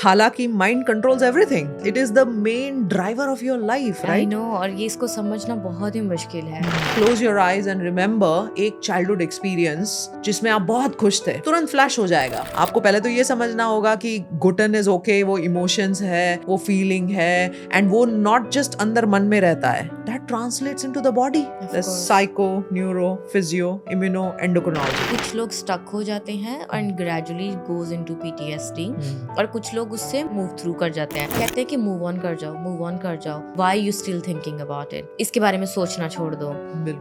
हालांकि mind controls everything, it is the main driver of your life, I right? No, और ये इसको समझना बहुत ही मुश्किल है। Close your eyes and remember एक चाइल्डहुड एक्सपीरियंस जिसमें आप बहुत खुश थे, तुरंत फ्लैश हो जाएगा। आपको पहले तो ये समझना होगा कि गुटन इज ओके, वो इमोशंस है, वो फीलिंग है, एंड वो नॉट जस्ट अंदर मन में रहता है, that translates into the body. Psycho, neuro, physio, immuno, endocrinology. कुछ लोग स्टक हो जाते हैं and gradually goes into PTSD, और कुछ लोग उससे मूव थ्रू कर जाते हैं। कहते हैं कि मूव ऑन कर जाओ, मूव ऑन कर जाओ, why you still thinking about it, इसके बारे में सोचना छोड़ दो,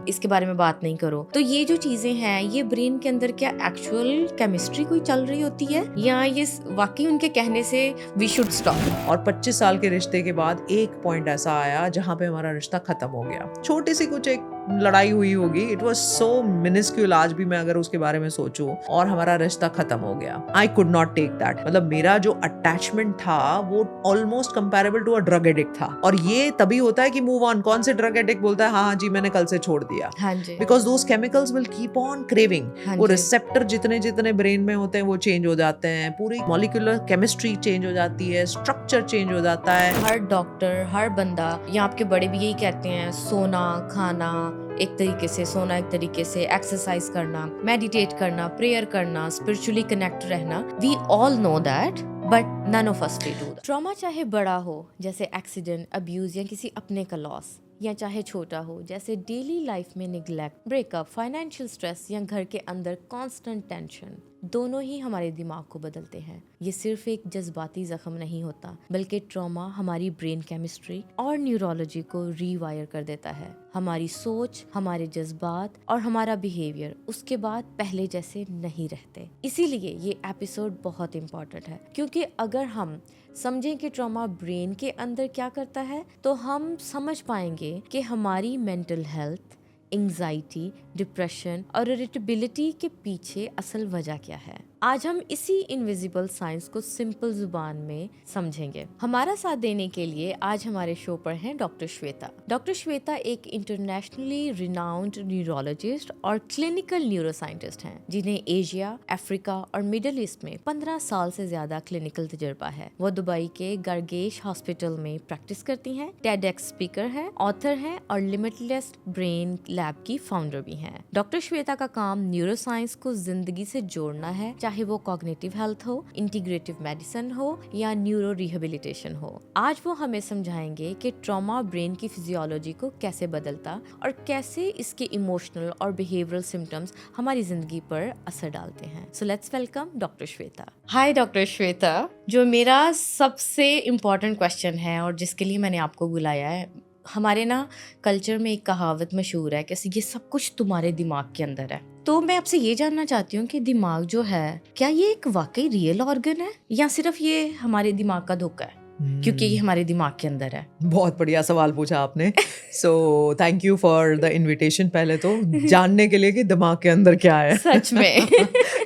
इसके बारे में बात नहीं करो। तो ये जो चीजें हैं, ये ब्रेन के अंदर क्या एक्चुअल केमिस्ट्री कोई चल रही होती है, या ये वाकई उनके कहने से वी शुड स्टॉप? और 25 साल के रिश्ते के बाद एक पॉइंट ऐसा आया जहां पे हमारा रिश्ता खत्म हो गया। छोटी सी कुछ एक लड़ाई हुई होगी, इट वाज सो मिनिस्क्यूल, आज भी मैं अगर उसके बारे में सोचूं, और हमारा रिश्ता खत्म हो गया। I could not take that. मतलब मेरा जो अटैचमेंट था वो almost comparable to a drug addict था। और ये तभी होता है कि मूव ऑन। कौन से ड्रग एडिक्ट बोलता है हाँ हाँ जी मैंने कल से छोड़ दिया? हाँ जी, because those chemicals will keep on craving. हाँ वो जी। रिसेप्टर जितने जितने ब्रेन में होते हैं वो चेंज हो जाते हैं, पूरी मॉलिक्यूलर केमिस्ट्री चेंज हो जाती है, स्ट्रक्चर चेंज हो जाता है। हर डॉक्टर, हर बंदा, या आपके बड़े भी यही कहते हैं, सोना, खाना एक तरीके से, सोना एक तरीके से, एक्सरसाइज करना, मेडिटेट करना, प्रेयर करना, स्पिरिचुअली कनेक्ट रहना, we all know that, but none of us do that. Trauma चाहे बड़ा हो जैसे एक्सीडेंट, अब्यूज या किसी अपने का लॉस, या चाहे छोटा हो जैसे डेली लाइफ में निगलेक्ट, ब्रेकअप, फाइनेंशियल स्ट्रेस, या घर के अंदर कांस्टेंट टेंशन, दोनों ही हमारे दिमाग को बदलते हैं। ये सिर्फ एक जज्बाती जख्म नहीं होता, बल्कि ट्रॉमा हमारी ब्रेन केमिस्ट्री और न्यूरोलॉजी को रीवायर कर देता है। हमारी सोच, हमारे जज्बात और हमारा बिहेवियर उसके बाद पहले जैसे नहीं रहते। इसीलिए ये एपिसोड बहुत इम्पोर्टेंट है, क्योंकि अगर हम समझें कि ट्रॉमा ब्रेन के अंदर क्या करता है, तो हम समझ पाएंगे कि हमारी मेंटल हेल्थ, एंजाइटी, डिप्रेशन और इरिटेबिलिटी के पीछे असल वजह क्या है। आज हम इसी इनविजिबल साइंस को सिंपल जुबान में समझेंगे। हमारा साथ देने के लिए आज हमारे शो पर हैं डॉक्टर श्वेता। डॉक्टर श्वेता एक इंटरनेशनली रिनाउंड न्यूरोलॉजिस्ट और क्लिनिकल न्यूरोसाइंटिस्ट हैं, जिन्हें एशिया, अफ्रीका और मिडिल ईस्ट में 15 साल से ज्यादा क्लिनिकल तजुर्बा है। वो दुबई के गर्गेश हॉस्पिटल में प्रैक्टिस करती हैं, टेडएक्स स्पीकर हैं, ऑथर हैं और लिमिटलेस ब्रेन लैब की फाउंडर भी हैं। डॉक्टर श्वेता का काम न्यूरोसाइंस को जिंदगी से जोड़ना है, चाहे वो कॉग्निटिव हेल्थ हो, इंटीग्रेटिव मेडिसिन हो या न्यूरो रिहेबिलिटेशन हो। आज वो हमें समझाएंगे कि ट्रॉमा ब्रेन की फिजियोलॉजी को कैसे बदलता और कैसे इसके इमोशनल और बिहेवियरल सिम्टम्स हमारी जिंदगी पर असर डालते हैं। So let's welcome doctor Shweta. Hi doctor Shweta, जो मेरा सबसे इम्पोर्टेंट क्वेश्चन है और जिसके लिए मैंने आपको बुलाया है, हमारे ना कल्चर में एक कहावत मशहूर है कि ये सब कुछ तुम्हारे दिमाग के अंदर है। तो मैं आपसे ये जानना चाहती हूँ कि दिमाग जो है, क्या ये एक वाकई रियल ऑर्गन है या सिर्फ ये हमारे दिमाग का धोखा है, क्योंकि ये हमारे दिमाग के अंदर है? बहुत बढ़िया सवाल पूछा आपने। So thank you for the invitation, पहले तो जानने के लिए कि दिमाग के अंदर क्या है। सच में।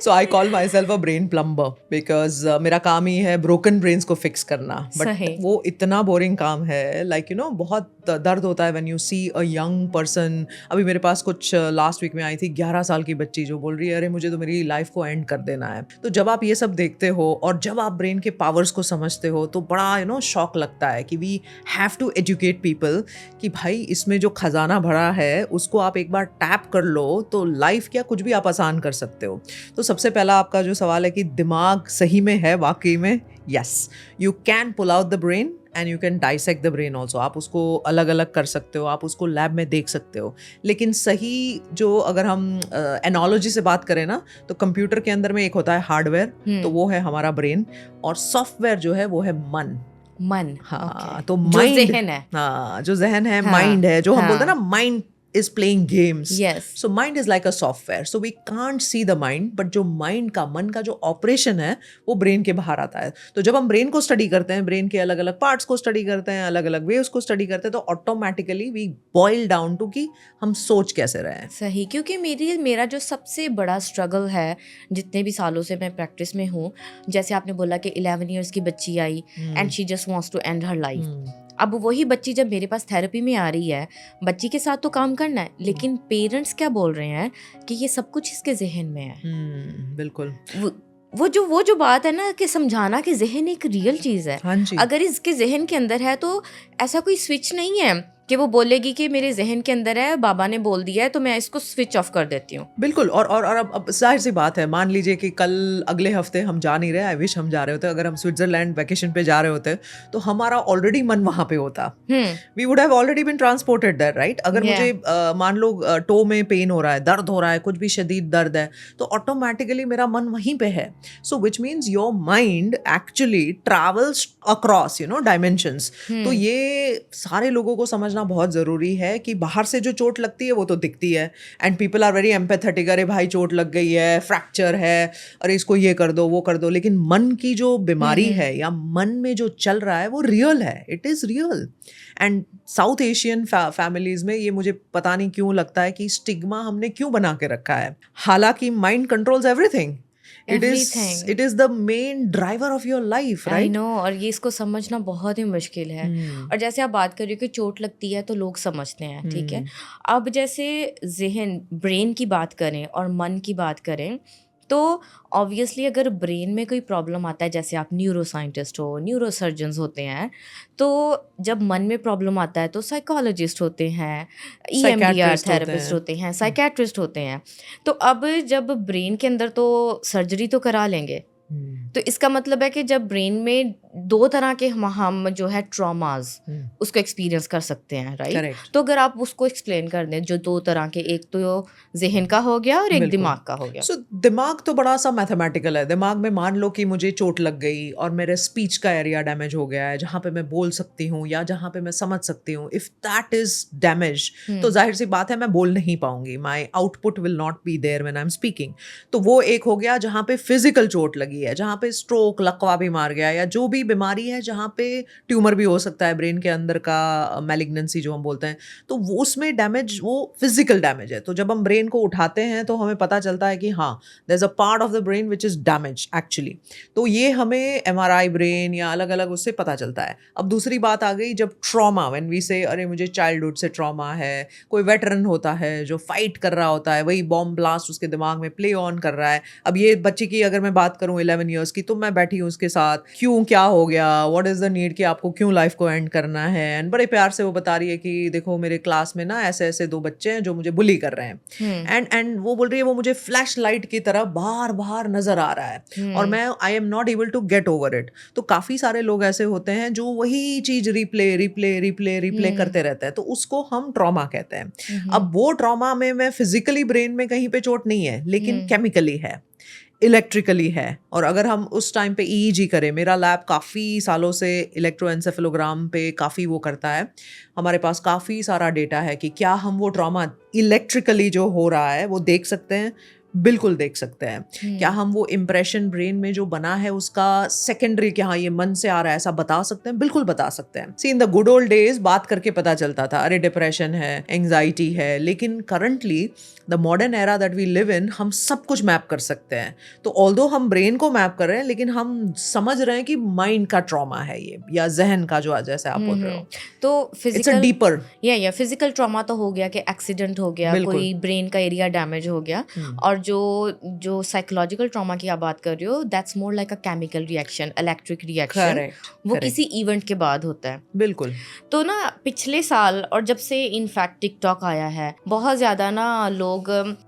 So I call myself a brain plumber, because मेरा काम ही है ब्रोकन ब्रेन्स को फिक्स करना। बट वो इतना बोरिंग काम है, लाइक यू नो, बहुत दर्द होता है when you see a young person. अभी मेरे पास कुछ लास्ट वीक में आई थी 11 साल की बच्ची जो बोल रही है अरे मुझे तो मेरी लाइफ को एंड कर देना है। तो जब आप ये सब देखते हो और जब आप ब्रेन के पावर्स को समझते हो तो बड़ा यू नो शौक लगता है कि we have to educate people कि भाई इसमें जो खजाना भरा है उसको आप एक बार टैप कर लो तो लाइफ क्या कुछ भी आप आसान कर सकते हो। तो सबसे पहला आपका जो सवाल है कि दिमाग सही में है वाकई में, yes, you can pull out the brain and you can dissect the brain also. आप उसको अलग अलग कर सकते हो, आप उसको लैब में देख सकते हो। लेकिन सही जो अगर हम एनालॉजी से बात करें ना, तो कंप्यूटर के अंदर में एक होता है हार्डवेयर, तो वो है हमारा ब्रेन, और सॉफ्टवेयर जो है वो है मन। हाँ, तो माइंड, जो जहन है, हाँ जो जहन है, माइंड है, जो हम बोलते हैं ना mind is playing games. Yes. So mind is like a software. So we can't see the mind, but जो mind का, मन का जो ऑपरेशन है वो ब्रेन के बाहर आता है। तो जब हम ब्रेन को स्टडी करते हैं, ब्रेन के अलग अलग पार्ट्स को स्टडी करते हैं, अलग अलग वेव्स को स्टडी करते हैं, तो automatically we boil down to कि हम सोच कैसे रहे हैं। सही, क्योंकि मेरा जो सबसे बड़ा स्ट्रगल है, जितने भी सालों से मैं प्रैक्टिस में हूँ, जैसे आपने बोला कि 11 इयर्स की बच्ची आई and she just wants to end her life. अब वही बच्ची जब मेरे पास थेरेपी में आ रही है, बच्ची के साथ तो काम करना है, लेकिन पेरेंट्स क्या बोल रहे हैं कि ये सब कुछ इसके जहन में है। बिल्कुल। वो जो बात है ना कि समझाना कि जहन एक रियल चीज़ है। हाँ जी। अगर इसके जहन के अंदर है तो ऐसा कोई स्विच नहीं है कि वो बोलेगी कि मेरे जहन के अंदर है, बाबा ने बोल दिया है तो मैं इसको स्विच ऑफ कर देती हूँ। बिल्कुल। और अब जाहिर सी बात है, मान लीजिए कि कल अगले हफ्ते हम जा नहीं रहे, आई विश हम जा रहे होते, अगर हम स्विट्जरलैंड वैकेशन पे जा रहे होते तो हमारा ऑलरेडी मन वहाँ पे होता, we would have already been transported there, right? अगर Yeah. मुझे मान लो टो में पेन हो रहा है, दर्द हो रहा है, कुछ भी शदीद दर्द है, तो ऑटोमेटिकली मेरा मन वहीं पे है। So which means your mind actually travels across dimensions. तो ये सारे लोगों को समझना बहुत ज़रूरी है कि बाहर से जो चोट लगती है वो तो दिखती है, and people are very empathetic, अरे भाई चोट लग गई है, फ्रैक्चर है, अरे इसको ये कर दो वो कर दो, लेकिन मन की जो बीमारी है या मन में जो चल रहा है वो रियल है, it is real. And south Asian families में ये मुझे पता नहीं क्यों लगता है कि स्टिग्मा हमने क्यों बना के रखा है, हालांकि mind controls everything. It is the main driver of your life, right? I know, और ये इसको समझना बहुत ही मुश्किल है। और जैसे आप बात कर रहे हो कि चोट लगती है तो लोग समझते हैं, ठीक है। अब जैसे जहन ब्रेन की बात करें और मन की बात करें तो ऑब्वियसली अगर ब्रेन में कोई प्रॉब्लम आता है, जैसे आप न्यूरो साइंटिस्ट हो, न्यूरो सर्जन्स होते हैं, तो जब मन में प्रॉब्लम आता है तो साइकोलॉजिस्ट होते हैं, EMDR थेरेपिस्ट होते हैं, साइकेट्रिस्ट होते हैं। तो अब जब ब्रेन के अंदर तो सर्जरी तो करा लेंगे, तो इसका मतलब है कि जब ब्रेन में दो तरह के हम जो है ट्रॉमाज उसको एक्सपीरियंस कर सकते हैं, राइट? तो अगर आप उसको एक्सप्लेन कर दें, जो दो तरह के, एक तो जहन का हो गया और एक दिमाग का हो गया। सो दिमाग तो बड़ा सा मैथमेटिकल है। दिमाग में मान लो कि मुझे चोट लग गई और मेरे स्पीच का एरिया डैमेज हो गया है, जहाँ पे मैं बोल सकती हूँ या जहाँ पे मैं समझ सकती हूँ, इफ दैट इज डैमेज तो जाहिर सी बात है मैं बोल नहीं पाऊंगी, my output will not be there when I am speaking. तो वो एक हो गया जहाँ पे फिजिकल चोट लगी है, जहाँ पे स्ट्रोक, लकवा भी मार गया, या जो भी बीमारी है जहाँ पे ट्यूमर भी हो सकता है, ब्रेन के अंदर का मैलिग्नेंसी जो हम बोलते हैं, तो वो उसमें डैमेज वो फिजिकल डैमेज है। तो जब हम ब्रेन को उठाते हैं तो हमें पता चलता है कि हाँ, there is a part of the brain which is damage actually. तो ये हमें MRI ब्रेन या अलग अलग उससे पता चलता है। अब दूसरी बात आ गई जब ट्रॉमा, व्हेन वी से अरे मुझे चाइल्डहुड से ट्रॉमा है, कोई वेटरन होता है जो फाइट कर रहा होता है, वही बॉम्ब ब्लास्ट उसके दिमाग में प्ले ऑन कर रहा है। अब ये बच्चे की अगर मैं बात करूं 11 ईयर्स की, तो मैं बैठी हूँ उसके साथ, क्यों क्या हो गया, व्हाट इज द नीड कि आपको क्यों लाइफ को एंड करना है, एंड बड़े प्यार से वो बता रही है कि देखो मेरे क्लास में ना ऐसे ऐसे दो बच्चे हैं जो मुझे बुली कर रहे हैं, एंड वो बोल रही है वो मुझे फ्लैश लाइट की तरह बार बार नजर आ रहा है और मैं I am not able to get over it. तो काफी सारे लोग ऐसे होते हैं जो वही चीज रिप्ले करते रहते हैं, तो उसको हम ट्रॉमा कहते हैं। अब वो ट्रॉमा में मैं फिजिकली ब्रेन में कहीं पे चोट नहीं है, लेकिन केमिकली है, इलेक्ट्रिकली है। और अगर हम उस टाइम पे EEG करें, मेरा लैब काफ़ी सालों से इलेक्ट्रोएंसेफेलोग्राम पे काफ़ी वो करता है, हमारे पास काफ़ी सारा डेटा है कि क्या हम वो ट्रॉमा इलेक्ट्रिकली जो हो रहा है वो देख सकते हैं, बिल्कुल देख सकते हैं। क्या हम वो इम्प्रेशन ब्रेन में जो बना है उसका सेकेंडरी कि हाँ ये मन से आ रहा है ऐसा बता सकते हैं? बिल्कुल बता सकते हैं। See in the good old days बात करके पता चलता था अरे डिप्रेशन है, एंग्जाइटी है, लेकिन currently the modern era that we live in, हम सब कुछ मैप कर सकते हैं। तो ऑल्दो हम ब्रेन को मैप कर रहे हैं, लेकिन हम समझ रहे हैं कि माइंड का ट्रॉमा है ये, या जहन का, जो जैसे आप बोल रहे हो। तो फिजिकल डीपर या फिजिकल ट्रॉमा तो हो गया कि एक्सीडेंट हो गया, कोई ब्रेन का एरिया डैमेज हो गया, और जो साइकोलॉजिकल ट्रॉमा की आप बात कर रहे हो, that's more like a chemical reaction, electric reaction, वो किसी इवेंट के बाद होता है। बिल्कुल। तो ना पिछले साल और जब से इनफैक्ट टिकटॉक आया है, बहुत ज़्यादा ना लोग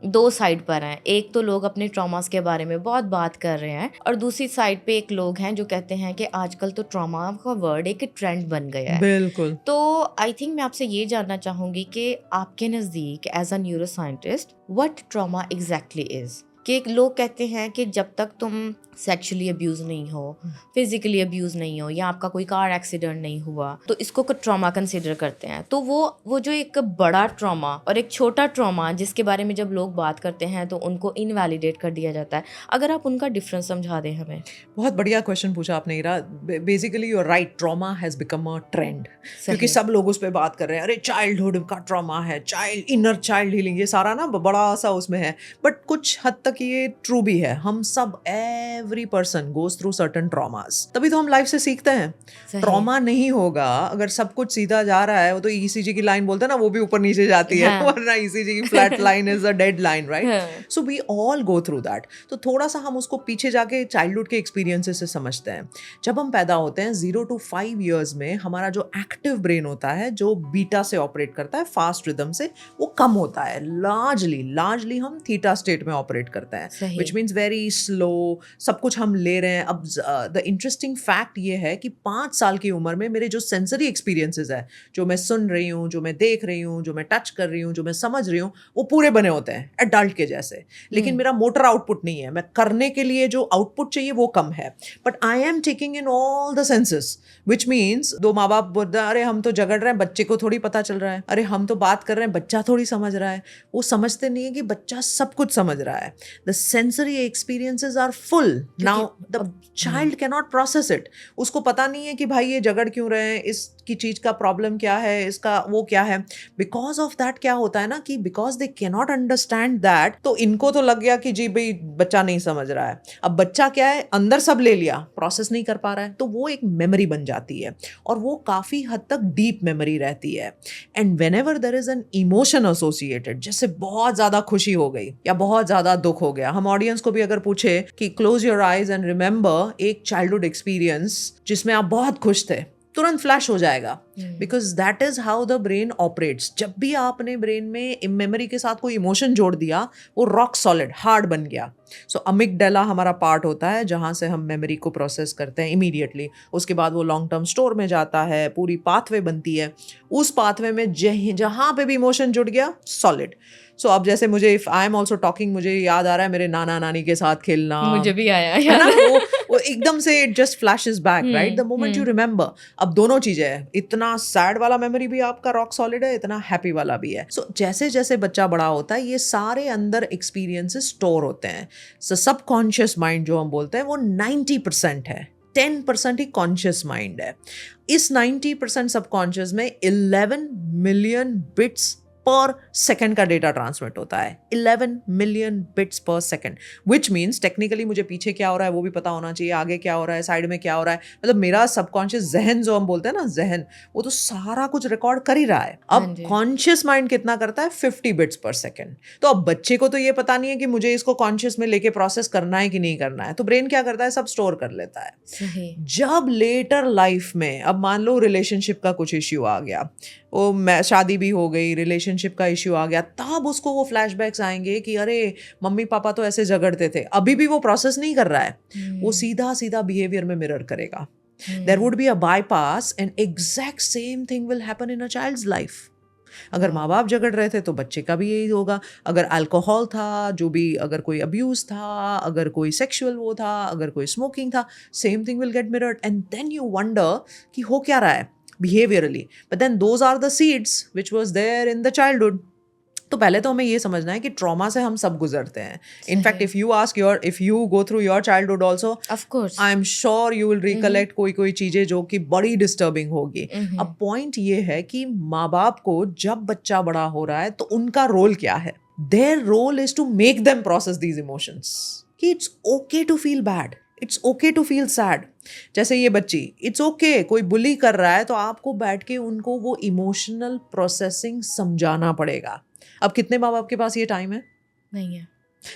दो साइड पर हैं। एक तो लोग अपने ट्रॉमास के बारे में बहुत बात कर रहे हैं, और दूसरी साइड पे एक लोग हैं जो कहते हैं कि आजकल तो ट्रॉमा का वर्ड एक ट्रेंड बन गया है। बिल्कुल। तो आई थिंक मैं आपसे ये जानना चाहूँगी कि आपके नज़दीक as a neuroscientist what trauma exactly is. कि लोग कहते हैं कि जब तक तुम सेक्सुअली अब्यूज़ नहीं हो, फिजिकली अब्यूज़ नहीं हो, या आपका कोई कार एक्सीडेंट नहीं हुआ, तो इसको ट्रॉमा कंसिडर करते हैं। तो वो जो एक बड़ा ट्रॉमा और एक छोटा ट्रॉमा जिसके बारे में जब लोग बात करते हैं तो उनको इनवैलिडेट कर दिया जाता है, अगर आप उनका डिफरेंस समझा दें हमें। बहुत बढ़िया क्वेश्चन पूछा आपने Ira. Basically you are right, trauma has become a trend, क्योंकि सब लोग उस पर बात कर रहे हैं, अरे चाइल्डहुड का ट्रॉमा है, इनर चाइल्ड हीलिंग, ये सारा ना बड़ा सा उसमें है। बट कुछ हद तक तक ये ट्रू भी है, हम सब every person goes through certain traumas, तभी तो हम लाइफ से सीखते हैं। ट्रॉमा नहीं होगा अगर सब कुछ सीधा जा रहा है, वो तो ईसीजी की लाइन बोलते हैं ना, वो भी ऊपर नीचे जाती है, वरना ईसीजी की flat line is a dead line, right? So we all go through that. तो थोड़ा सा हम उसको पीछे जाके चाइल्डहुड के एक्सपीरियंसेस से समझते हैं। जब हम पैदा होते हैं 0 to 5 ईयर्स में हमारा जो एक्टिव ब्रेन होता है, जो बीटा से ऑपरेट करता है, फास्ट रिदम से, वो कम होता है। लार्जली हम थीटा स्टेट में ऑपरेट करते हैं, विच मीन्स वेरी स्लो, सब कुछ हम ले रहे हैं। अब द इंटरेस्टिंग फैक्ट ये है कि 5 साल की उम्र में मेरे जो सेंसरी एक्सपीरियंसेस है, जो मैं सुन रही हूँ, जो मैं देख रही हूँ, जो मैं टच कर रही हूँ, जो मैं समझ रही हूँ, वो पूरे बने होते हैं एडल्ट के जैसे। लेकिन मेरा मोटर आउटपुट नहीं है, मैं करने के लिए जो आउटपुट चाहिए वो कम है, but I am taking in all the senses, which means दो माँ बाप बोलते हैं, अरे हम तो झगड़ रहे हैं, बच्चे को थोड़ी पता चल रहा है, अरे हम तो बात कर रहे हैं, बच्चा थोड़ी समझ रहा है। वो समझते नहीं है कि बच्चा सब कुछ समझ रहा है। The sensory experiences are full, now the child can not process it. उसको पता नहीं है कि भाई ये झगड़ क्यों रहे हैं, इसकी चीज का प्रॉब्लम क्या है, इसका वो क्या है। बिकॉज ऑफ दैट क्या होता है ना कि because they can not understand that, तो इनको तो लग गया कि जी भाई बच्चा नहीं समझ रहा है। अब बच्चा क्या है, अंदर सब ले लिया, प्रोसेस नहीं कर पा रहा है, तो वो एक मेमोरी बन जाती है और वो काफी हद तक डीप मेमोरी रहती है। And whenever there is an emotion associated, जैसे बहुत ज्यादा खुशी हो गई या बहुत ज्यादा दुख हो गया, हम ऑडियंस को भी अगर पूछे कि close your eyes and remember एक चाइल्डहुड एक्सपीरियंस जिसमें आप बहुत खुश थे, तुरंत फ्लैश हो जाएगा, because that is how the brain operates. जब भी आपने ब्रेन में मेमोरी के साथ कोई इमोशन जोड़ दिया, वो रॉक सॉलिड हार्ड बन गया। सो अमिगडाला हमारा पार्ट होता है जहाँ से हम मेमोरी को प्रोसेस करते हैं इमीडिएटली। उसके बाद वो लॉन्ग टर्म स्टोर में जाता है, पूरी पाथवे बनती है। उस पाथवे में जहाँ पे भी इमोशन जुड़ गया, सॉलिड। सो अब जैसे मुझे if I am also talking, मुझे याद आ रहा है मेरे नाना नानी के साथ खेलना, मुझे भी आया है ना, वो एकदम से it just flashes back, right, the moment you remember. अब दोनों चीजें हैं, इतना सैड वाला मेमोरी भी आपका रॉक सॉलिड है, इतना हैप्पी वाला भी है। सो जैसे जैसे बच्चा बड़ा होता है, ये सारे अंदर एक्सपीरियंसेस स्टोर होते हैं। सो सबकॉन्शियस माइंड जो हम बोलते हैं वो 90% है, 10% ही कॉन्शियस माइंड है। इस 90% सबकॉन्शियस में 11 मिलियन बिट्स पर सेकंड का डेटा ट्रांसमिट होता है। 11 मिलियन बिट्स पर सेकंड, विच मीन्स टेक्निकली मुझे पीछे क्या हो रहा है वो भी पता होना चाहिए, आगे क्या हो रहा है, साइड में क्या हो रहा है। मतलब मेरा सबकॉन्शियस जहन जो हम बोलते हैं ना, जहन, वो तो सारा कुछ रिकॉर्ड कर ही रहा है। अब कॉन्शियस माइंड कितना करता है, 50 बिट्स पर सेकंड। तो अब बच्चे को तो ये पता नहीं है कि मुझे इसको कॉन्शियस में लेके प्रोसेस करना है कि नहीं करना है, तो ब्रेन क्या करता है, सब स्टोर कर लेता है। जब लेटर लाइफ में, अब मान लो रिलेशनशिप का कुछ इश्यू आ गया, वो शादी भी हो गई, रिलेशनशिप का इश्यू आ गया, तब उसको वो फ्लैशबैक्स आएंगे कि अरे मम्मी पापा तो ऐसे झगड़ते थे। अभी भी वो प्रोसेस नहीं कर रहा है, वो सीधा सीधा बिहेवियर में मिरर करेगा। There would be a bypass and exact same thing will happen in a child's life. अगर माँ बाप झगड़ रहे थे तो बच्चे का भी यही होगा। अगर अल्कोहल था, जो भी, अगर कोई अब्यूज था, अगर कोई सेक्सुअल वो था, अगर कोई स्मोकिंग था, same thing will get mirrored. And then you wonder कि हो क्या रहा है behaviorally, but then those are the seeds which was there in the childhood. तो पहले तो हमें ये समझना है कि ट्रॉमा से हम सब गुजरते हैं। In fact if you go through your childhood also, of course, I am sure you will recollect कोई चीजें जो कि बड़ी डिस्टर्बिंग होगी। अब पॉइंट ये है कि माँ बाप को जब बच्चा बड़ा हो रहा है तो उनका रोल क्या है? Their role is to make them process these emotions, कि it's okay to feel bad, it's okay to feel sad. जैसे ये बच्ची, इट्स ओके, कोई बुली कर रहा है तो आपको बैठ के उनको वो इमोशनल प्रोसेसिंग समझाना पड़ेगा। अब कितने माँ बाप के पास ये टाइम है? नहीं है।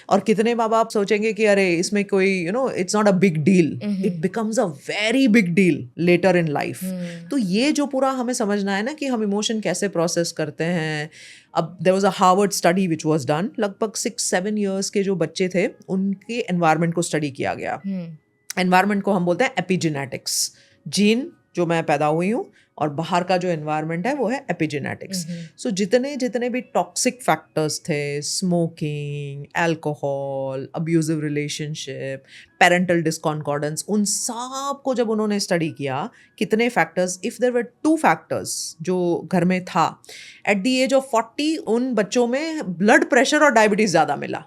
और कितने माँ बाप सोचेंगे कि अरे इसमें कोई it's not a big deal, it becomes a very big deal later in life. तो ये जो पूरा हमें समझना है ना कि हम इमोशन कैसे प्रोसेस करते हैं। अब there was a Harvard study which was done, लगभग 6-7 ईयर्स के जो बच्चे थे उनके एनवायरनमेंट को स्टडी किया गया। एनवायरनमेंट को हम बोलते हैं एपिजेनेटिक्स। जीन जो मैं पैदा हुई हूँ और बाहर का जो एनवायरनमेंट है वो है एपिजेनेटिक्स। सो जितने भी टॉक्सिक फैक्टर्स थे, smoking, alcohol, abusive relationship, parental discordance, उन सब को जब उन्होंने स्टडी किया, कितने factors, if there were 2 factors जो घर में था, एट द एज ऑफ 40 उन बच्चों में ब्लड प्रेशर और डायबिटीज ज़्यादा मिला।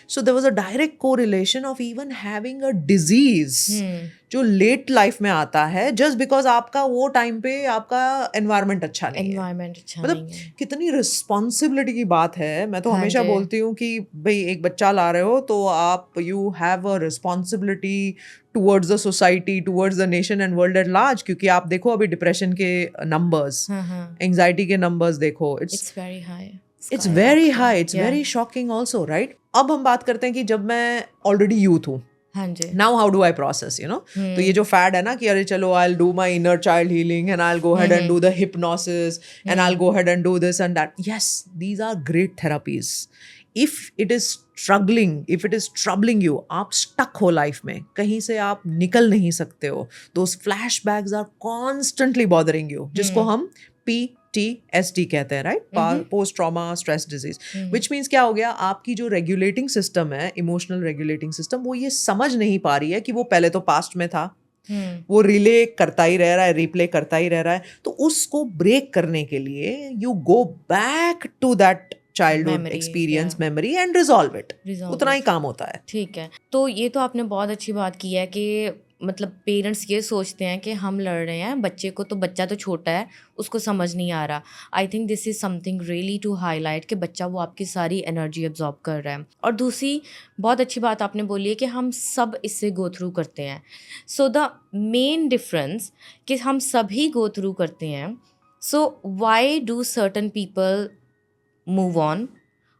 So there was a direct correlation of even having a disease जो लेट लाइफ में आता है just because आपका वो टाइम पे आपका एनवायरनमेंट अच्छा नहीं है। एनवायरनमेंट अच्छा मतलब नहीं है। कितनी रिस्पॉन्सिबिलिटी की बात है। मैं तो हाँ हमेशा जी। बोलती हूँ कि भाई एक बच्चा ला रहे हो तो आप you have a responsibility towards the society, towards the nation and world at large. क्योंकि आप देखो अभी डिप्रेशन के नंबर्स, एंग्जाइटी के नंबर्स देखो, it's very high. It's very high, it's very shocking also, right. अब हम बात करते हैं कि जब मैं ऑलरेडी यूथ हूँ, हाँ जी, now how do I process, you know. तो ये जो फैड है ना कि अरे चलो I will do my inner child healing and I will go ahead and do the hypnosis and I will go ahead and do this and that, yes these are great therapies. If it is struggling, if it is troubling you, आप stuck हो life में, कहीं से आप निकल नहीं सकते हो, those flashbacks are constantly bothering you, जिसको हम PTSD कहते हैं, right, post trauma stress disease. Which means क्या हो गया, आपकी जो रेगुलेटिंग सिस्टम है, इमोशनल रेगुलेटिंग सिस्टम, वो ये समझ नहीं पा रही है कि वो पहले तो पास्ट में था, वो रिले करता ही रह रहा है, रिप्ले करता ही रह रहा है। तो उसको ब्रेक करने के लिए you go back to that childhood experience, memory and resolve it. उतना ही काम होता है। ठीक है, तो ये तो आपने बहुत अच्छी बात की है कि मतलब पेरेंट्स ये सोचते हैं कि हम लड़ रहे हैं बच्चे को, तो बच्चा तो छोटा है, उसको समझ नहीं आ रहा। I think this is something really to highlight कि बच्चा वो आपकी सारी एनर्जी एब्जॉर्ब कर रहा है। और दूसरी बहुत अच्छी बात आपने बोली है कि हम सब इससे गो थ्रू करते हैं। सो द मेन डिफरेंस कि हम सभी गो थ्रू करते हैं, so why do certain people move on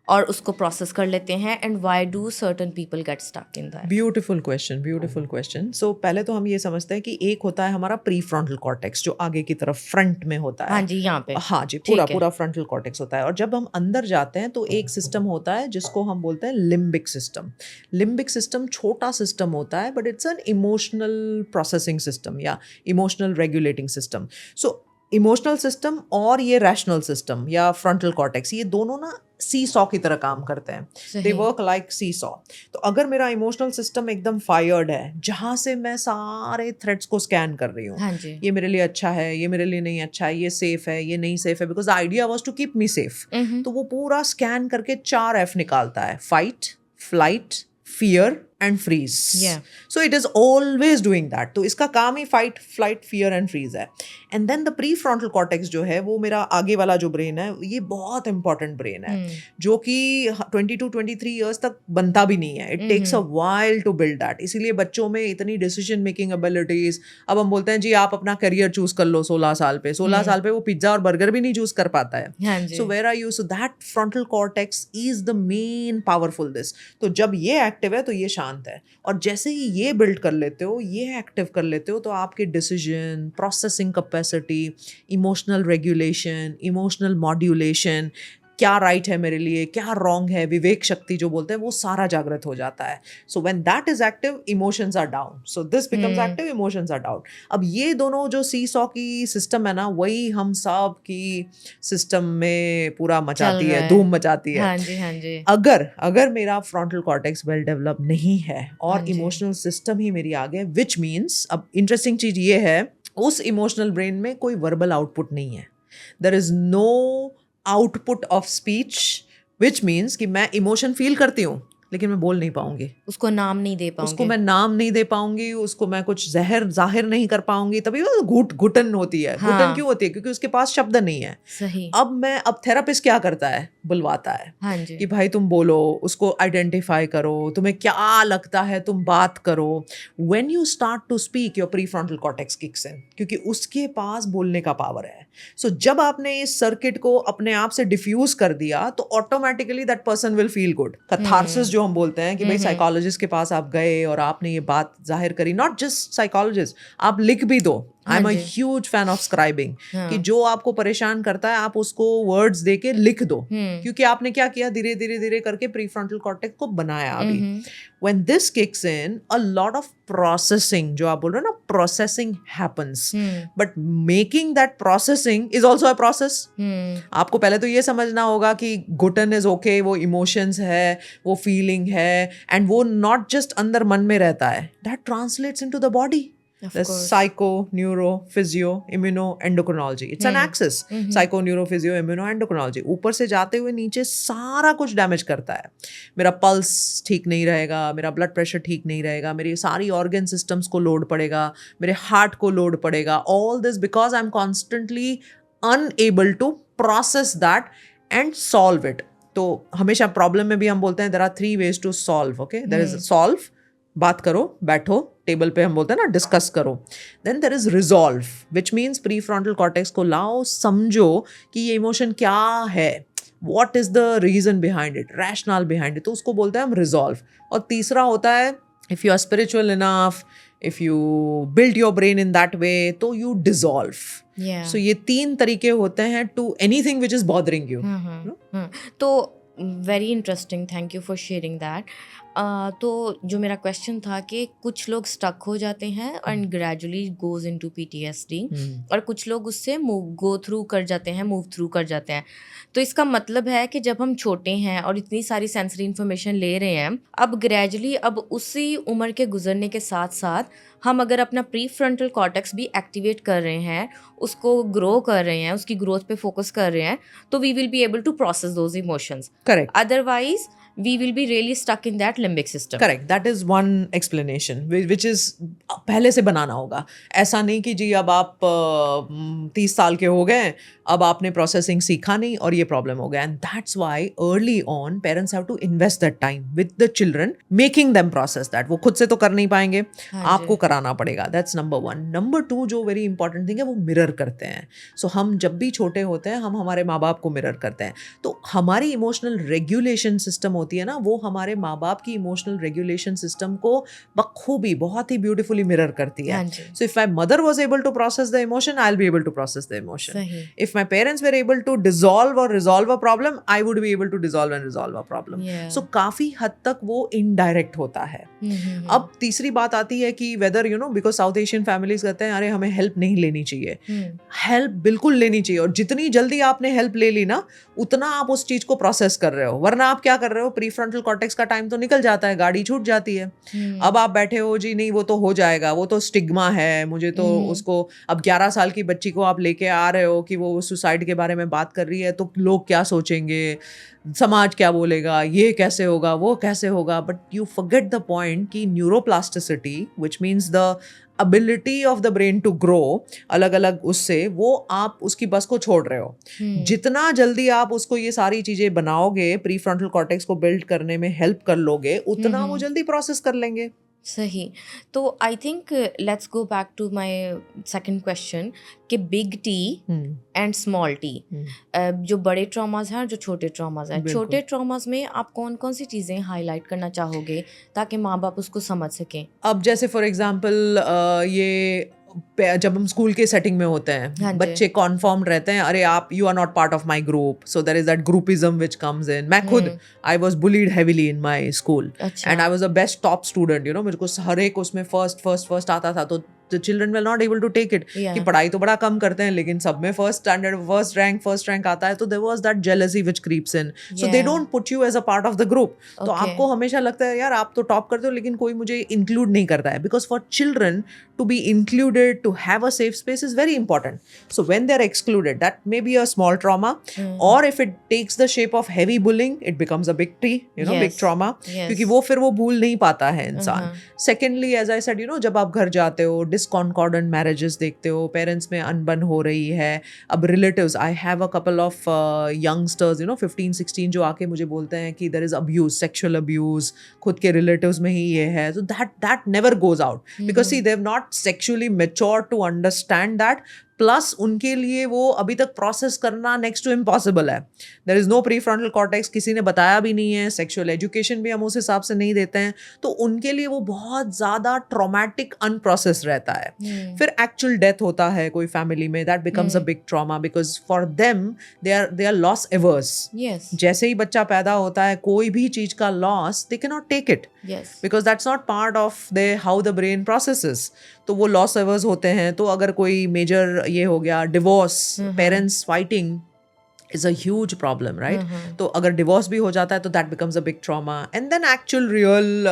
और उसको प्रोसेस कर लेते हैं, and why do certain people get stuck in that? Beautiful question, beautiful question. So पहले तो हम ये समझते हैं कि एक होता है हमारा प्री फ्रंटल कॉर्टेक्स, जो आगे की तरफ फ्रंट में होता है। हाँ जी, यहाँ पे, हाँ जी, पूरा फ्रंटल कॉर्टेक्स होता है। और जब हम अंदर जाते हैं तो एक सिस्टम होता है जिसको हम बोलते हैं लिम्बिक सिस्टम। लिम्बिक सिस्टम छोटा सिस्टम होता है, but it's an emotional processing system या emotional regulating system. So emotional system और ये रैशनल सिस्टम या फ्रंटल कॉर्टेक्स, ये दोनों ना सी सॉ की तरह काम करते हैं। They work like seesaw. तो अगर मेरा इमोशनल सिस्टम एकदम फायर्ड है, जहाँ से मैं सारे थ्रेड्स को स्कैन कर रही हूँ, हाँ, ये मेरे लिए अच्छा है, ये मेरे लिए नहीं अच्छा है, ये सेफ है, ये नहीं सेफ है, because idea was to keep me safe. तो वो पूरा स्कैन करके 4 F निकालता है, fight, flight, fear and freeze. So it is always doing that. तो इसका काम ही fight, flight, fear and freeze है। And then the pre frontal cortex जो है, वो मेरा आगे वाला जो ब्रेन है, ये बहुत इंपॉर्टेंट ब्रेन है, जो कि 22-23 ईयर्स तक बनता भी नहीं है। It takes a while to build that. इसीलिए बच्चों में इतनी डिसीजन मेकिंग एबिलिटीज, अब हम बोलते हैं जी आप अपना करियर चूज कर लो 16 साल पे, 16 साल पे वो पिज्जा और बर्गर भी नहीं चूज कर पाता है। So where are you? So that frontal cortex is the main powerful this. तो जब ये एक्टिव है तो ये शांत है, और जैसे ही ये बिल्ड कर लेते हो, ये एक्टिव कर लेते हो, तो आपके decision, processing capacity, emotional regulation, emotional modulation, क्या राइट है मेरे लिए, क्या रॉन्ग है, विवेक शक्ति जो बोलते हैं, वो सारा जागृत हो जाता है। So when that is active, emotions are down. So this becomes active, emotions are down. अब ये दोनों जो सी सॉ की सिस्टम है ना, वही हम सब की सिस्टम में पूरा मचाती है, धूम मचाती है। हाँ जी, हाँ जी। अगर मेरा फ्रंटल कॉर्टेक्स वेल डेवलप नहीं है और इमोशनल सिस्टम ही मेरी आगे, विच मीन्स, अब इंटरेस्टिंग चीज ये है, उस इमोशनल ब्रेन में कोई वर्बल आउटपुट नहीं है। There is no output of speech, which means कि मैं इमोशन फील करती हूँ लेकिन मैं बोल नहीं पाऊंगी, उसको नाम नहीं दे पाऊंगी, उसको मैं नाम नहीं दे पाऊंगी, उसको मैं कुछ जाहिर नहीं कर पाऊंगी। तभी वो घुटन होती है। हाँ। घुटन क्यों होती है? क्योंकि उसके पास शब्द नहीं है। सही। अब थेरापिस्ट क्या करता है? बुलवाता है। हाँ जी। कि भाई तुम बोलो, उसको आइडेंटिफाई करो, तुम्हें क्या लगता है, तुम बात करो। When you start to speak, your pre frontal cortex kicks in, क्योंकि उसके पास बोलने का पावर है। सो जब आपने इस सर्किट को अपने आप से डिफ्यूज कर दिया, तो automatically that person will feel good. Catharsis जो हम बोलते हैं कि भाई साइकोलॉजिस्ट के पास आप गए और आपने ये बात जाहिर करी, नॉट जस्ट साइकोलॉजिस्ट, आप लिख भी दो। आई am a huge fan of scribing, कि जो आपको परेशान करता है आप उसको वर्ड्स देके लिख दो, क्योंकि आपने क्या किया, धीरे धीरे करके प्री फ्रंटल कॉर्टेक्स को बनाया। अभी when this kicks in, a lot of processing, जो आप बोल रहे हो ना, processing happens, but making that processing is also a process. आपको पहले तो ये समझना होगा कि घुटन इज ओके, वो इमोशंस है, वो फीलिंग है, एंड वो नॉट जस्ट अंदर मन में रहता है, that translates into the body. There's psycho, neuro, physio, immuno, endocrinology. It's an axis. Psycho, neuro, physio, immuno, endocrinology. ऊपर से जाते हुए नीचे सारा कुछ डैमेज करता है. मेरा पल्स ठीक नहीं रहेगा, मेरा ब्लड प्रेशर ठीक नहीं रहेगा, मेरी सारी ऑर्गन सिस्टम्स को लोड पड़ेगा, मेरे हार्ट को लोड पड़ेगा. All this because I'm constantly unable to process that and solve it. तो हमेशा प्रॉब्लम में भी हम बोलते हैं there are 3 ways to solve. Okay, there is solve, बात करो, बैठो, टेबल पे हम बोलते हैं ना डिस्कस करो. Then there is resolve which means pre frontal cortex को लाओ, समझो कि ये इमोशन क्या है, what is the reason behind it, rational behind it, तो उसको बोलते हैं हम रिजॉल्व. और तीसरा होता है if you are spiritual enough, if you build your brain in that way, तो यू डिजॉल्व. सो ये 3 तरीके होते हैं to anything which is bothering you. तो very interesting, thank you for sharing that. तो जो मेरा क्वेश्चन था कि कुछ लोग स्टक हो जाते हैं and gradually goes into PTSD, और कुछ लोग उससे मूव थ्रू कर जाते हैं. तो इसका मतलब है कि जब हम छोटे हैं और इतनी सारी सेंसरी इन्फॉर्मेशन ले रहे हैं, अब ग्रेजुअली अब उसी उम्र के गुजरने के साथ साथ हम अगर अपना प्री फ्रंटल कॉर्टेक्स भी एक्टिवेट कर रहे हैं, उसको ग्रो कर रहे हैं, उसकी ग्रोथ पे फोकस कर रहे हैं, तो we will be able to process those emotions. Correct. Otherwise we will be really stuck in that limbic system. Correct. That is one explanation which is पहले से बनाना होगा. ऐसा नहीं कि जी अब आप 30 साल के हो गए, अब आपने प्रोसेसिंग सीखा नहीं और ये प्रॉब्लम हो गया. And that's why early on parents have to invest that time with the children, making them process that. वो खुद से तो कर नहीं पाएंगे, आपको कराना पड़ेगा. That's number 1. नंबर 2 जो वेरी इंपॉर्टेंट थिंग है, वो मिरर करते हैं. सो हम जब भी छोटे होते हैं, हम हमारे माँ बाप को मिरर करते हैं. तो हमारी इमोशनल रेगुलेशन सिस्टम होती है ना, वो हमारे माँ बाप की इमोशनल रेगुलेशन सिस्टम को बखूबी बहुत ही ब्यूटीफुली मिरर करती है. So if my mother was able to process the emotion, I will be able to process the emotion. If my parents were able to dissolve और resolve a problem, I would be able to dissolve and resolve a problem. So काफी हद तक वो indirect होता है. अब तीसरी बात आती है कि whether you know, because south Asian families कहते हैं अरे हमें हेल्प नहीं लेनी चाहिए. हेल्प बिल्कुल लेनी चाहिए, और जितनी जल्दी आपने हेल्प ले ली ना, उतना आप उस चीज को प्रोसेस कर रहे हो. वरना आप क्या कर रहे हो, प्री फ्रंटल कॉर्टेक्स का टाइम तो निकल जाता है, गाड़ी छूट जाती है. अब आप बैठे हो जी नहीं वो तो हो जाएगा, वो तो स्टिग्मा है, मुझे तो उसको, अब 11 साल की बच्ची को आप लेके आ रहे हो कि वो सुसाइड के बारे में बात कर रही है, तो लोग क्या सोचेंगे, समाज क्या बोलेगा, ये कैसे होगा, वो कैसे होगा. But you forget the point कि neuroplasticity which means the ability of the brain to grow, अलग अलग उससे वो आप उसकी बस को छोड़ रहे हो. जितना जल्दी आप उसको ये सारी चीजें बनाओगे, प्री फ्रंटल कॉर्टेक्स को बिल्ड करने में हेल्प कर लोगे, उतना वो जल्दी प्रोसेस कर लेंगे. सही. तो I think let's go back to my second question कि big T and small T, जो बड़े ट्रॉमास हैं और जो छोटे ट्रॉमास हैं, छोटे ट्रॉमास में आप कौन कौन सी चीज़ें हाईलाइट करना चाहोगे ताकि माँ बाप उसको समझ सकें? अब जैसे फॉर एग्जांपल ये जब हम स्कूल के सेटिंग में होते हैं, बच्चे कॉन्फॉर्म रहते हैं, अरे आप you are not part of my group, so there is that groupism which comes in. मैं खुद I was bullied heavily in my school and I was the best top student, you know, मुझको हर एक उसमें first आता था. तो the children were not able to take it. कि पढ़ाई तो बड़ा कम करते हैं लेकिन सब में फर्स्ट रैंक आता है, तो there was that jealousy which creeps in. So they don't put you as a part of the group. तो आपको हमेशा लगता है यार आप तो टॉप करते हो लेकिन कोई मुझे इंक्लूड नहीं करता है. Because for children to be included, to have a safe space is very important. So when they're excluded, that may be a small trauma, or if it takes the shape of heavy bullying, it becomes a big T, you know, big trauma. क्योंकि वो फिर वो भूल नहीं पाता है इंसान. Secondly, as I said, you know, जब आप घर जाते हो, discordant marriages देखते हो, पेरेंट्स में अनबन हो रही है. अब relatives, I have a couple of youngsters, you know, 15-16 जो आके मुझे बोलते हैं कि there is abuse, sexual abuse, खुद के रिलेटिव्स में ही ये है. So that never goes out because see they have not sexually mature to understand that. Plus उनके लिए वो अभी तक प्रोसेस करना नेक्स्ट टू इम्पॉसिबल है. There is no pre frontal cortex, किसी ने बताया भी नहीं है, सेक्सुअल एजुकेशन भी हम उस हिसाब से नहीं देते हैं, तो उनके लिए वो बहुत ज़्यादा ट्रॉमेटिक अनप्रोसेस रहता है. फिर एक्चुअल डेथ होता है कोई फैमिली में, that becomes a big trauma because for them they are loss averse. जैसे ही बच्चा पैदा होता है, कोई भी चीज़ का loss they can not take it because that's not part of they how the brain processes. तो वो लॉस एवर्स होते हैं. तो अगर कोई मेजर ये हो गया, divorce, parents fighting, is a huge problem, right? तो अगर डिवोर्स भी हो जाता है तो that becomes a big trauma, and then actual real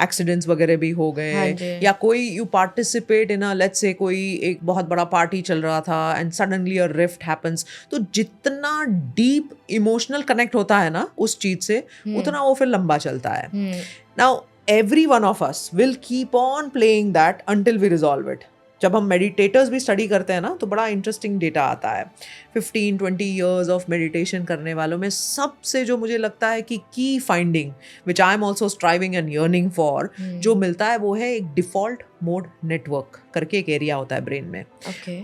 accidents वगैरह भी हो गए, या कोई you participate in a, let's say कोई एक बहुत बड़ा पार्टी चल रहा था and suddenly a rift happens, तो जितना deep emotional connect होता है ना उस चीज से, उतना वो फिर लंबा चलता है. Now every one of us will keep on playing that until we resolve it. जब हम मेडिटेटर्स भी स्टडी करते हैं ना तो बड़ा इंटरेस्टिंग डेटा आता है. 15-20 years ऑफ मेडिटेशन करने वालों में सबसे जो मुझे लगता है कि की finding which I am also striving and yearning for, जो मिलता है वो है एक डिफॉल्ट मोड नेटवर्क करके एक एरिया होता है ब्रेन में.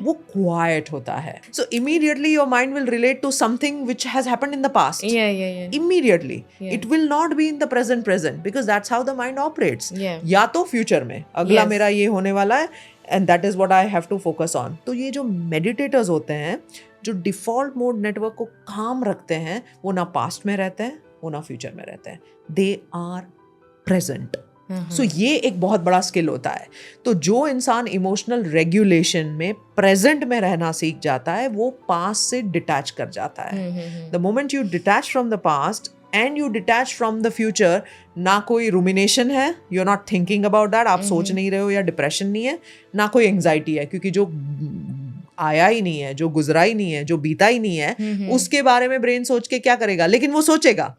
वो क्वाइट होता है. So immediately your mind will relate to something which has happened in the past. Immediately it will not be in the present because that's how the mind operates. या तो future में अगला मेरा ये होने वाला है and that is what I have to focus on. तो ये जो meditators होते हैं जो डिफॉल्ट मोड नेटवर्क को काम रखते हैं, वो ना पास्ट में रहते हैं, वो ना फ्यूचर में रहते हैं. They are present. सो ये एक बहुत बड़ा स्किल होता है. तो जो इंसान इमोशनल रेगुलेशन में प्रेजेंट में रहना सीख जाता है वो पास्ट से डिटैच कर जाता है. The moment you detach from the past and you detach from the future, ना कोई rumination है, you're not thinking about that, आप सोच नहीं रहे हो, या डिप्रेशन नहीं है, ना कोई एंग्जाइटी है, क्योंकि जो आया ही नहीं है, जो गुजरा ही नहीं है, जो बीता ही नहीं है, उसके बारे में ब्रेन सोच के क्या करेगा, लेकिन वो सोचेगा.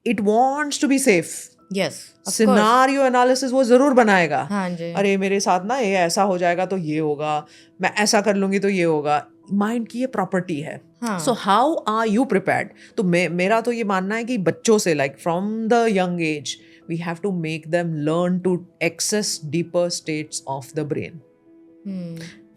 It wants to be safe. Yes, scenario analysis वो जरूर बनाएगा. अरे मेरे साथ ना ये ऐसा हो जाएगा तो ये होगा, मैं ऐसा कर लूंगी तो ये होगा. माइंड की ये प्रॉपर्टी है. So how are you prepared? तो मेरा तो ये मानना है कि बच्चों से like from the young age we have to make them learn to access deeper states of the brain,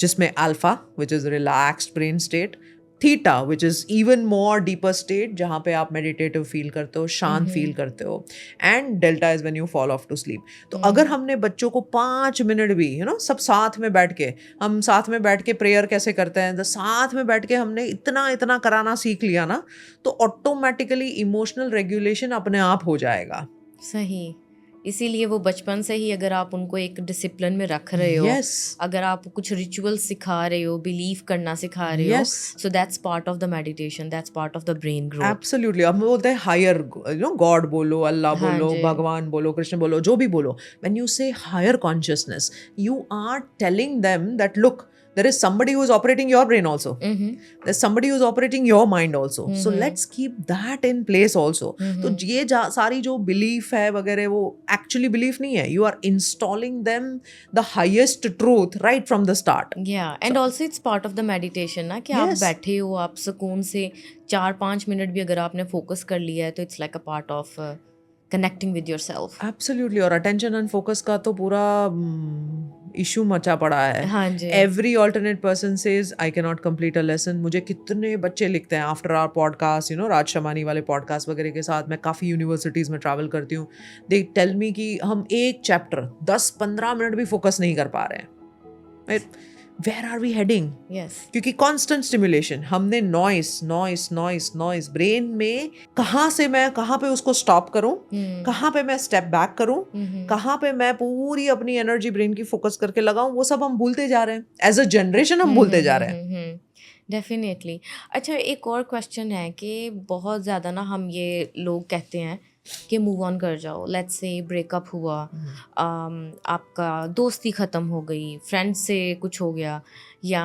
जिसमें alpha which is relaxed brain state, theta which is even more deeper state जहाँ पे आप meditative feel करते हो, शांत feel करते हो, and delta is when you fall off to sleep. तो अगर हमने बच्चों को 5 मिनट भी सब साथ में बैठ के, हम साथ में बैठ के प्रेयर कैसे करते हैं, तो साथ में बैठ के हमने इतना कराना सीख लिया ना, तो ऑटोमेटिकली इमोशनल रेगुलेशन अपने आप हो जाएगा. सही. इसीलिए वो बचपन से ही अगर आप उनको एक डिसिप्लिन में रख रहे हो, अगर आप कुछ रिचुअल सिखा रहे हो, बिलीव करना सिखा रहे हो, so that's part of the meditation, that's part of the brain growth. Absolutely. हम बोलते हैं हायर, गॉड बोलो, अल्लाह बोलो, भगवान बोलो, कृष्ण बोलो, जो भी बोलो. When you say higher consciousness, you are telling them that look, there is somebody who is operating your brain also. There's somebody who is operating your mind also. So let's keep that in place also. तो ये सारी जो belief है वगैरह, वो actually belief नहीं है. You are installing them the highest truth right from the start. Yeah, and also it's part of the meditation ना, कि आप बैठे हो, आप सुकून से 4-5 मिनट भी अगर आपने फोकस कर लिया है तो it's like a part of connecting with yourself. Absolutely. और attention and focus का तो पूरा इशू मचा पड़ा है. हाँ जी. Every alternate person says I cannot complete a lesson. मुझे कितने बच्चे लिखते हैं आफ्टर आवर पॉडकास्ट, राज शमानी वाले पॉडकास्ट वगैरह के साथ मैं काफ़ी यूनिवर्सिटीज़ में ट्रैवल करती हूँ. दे टेल मी कि हम एक चैप्टर 10-15 मिनट भी फोकस नहीं कर पा रहे हैं. Where are we heading? Yes. क्योंकि constant stimulation, हमने नॉइस ब्रेन में कहाँ पे उसको स्टॉप करूं, कहाँ पे मैं स्टेप बैक करूं, कहाँ पे मैं पूरी अपनी एनर्जी ब्रेन की फोकस करके लगाऊं, वो सब हम भूलते जा रहे हैं. एज अ जनरेशन हम भूलते जा रहे हैं. डेफिनेटली. अच्छा, एक और क्वेश्चन है कि बहुत ज़्यादा ना हम ये लोग कहते हैं कि मूव ऑन कर जाओ. लेट्स से ब्रेकअप हुआ, आपका दोस्ती ख़त्म हो गई, फ्रेंड्स से कुछ हो गया, या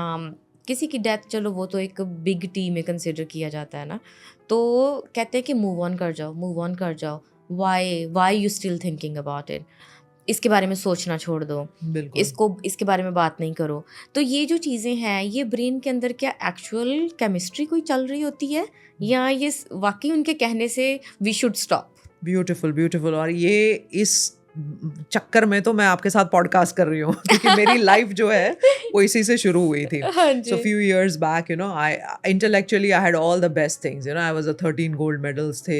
किसी की डेथ, चलो वो तो एक बिग टी में कंसिडर किया जाता है ना, तो कहते हैं कि मूव ऑन कर जाओ. Why you still thinking about it? इसके बारे में सोचना छोड़ दो, इसके बारे में बात नहीं करो. तो ये जो चीज़ें हैं, ये ब्रेन के अंदर क्या एक्चुअल केमिस्ट्री कोई चल रही होती है, या ये वाकई उनके कहने से वी शुड स्टॉप? ब्यूटीफुल. और ये इस चक्कर में तो मैं आपके साथ पॉडकास्ट कर रही हूँ क्योंकि मेरी लाइफ जो है वो इसी से शुरू हुई थी. So few years back, I intellectually I had all the best things. I was a 13 gold medals थे,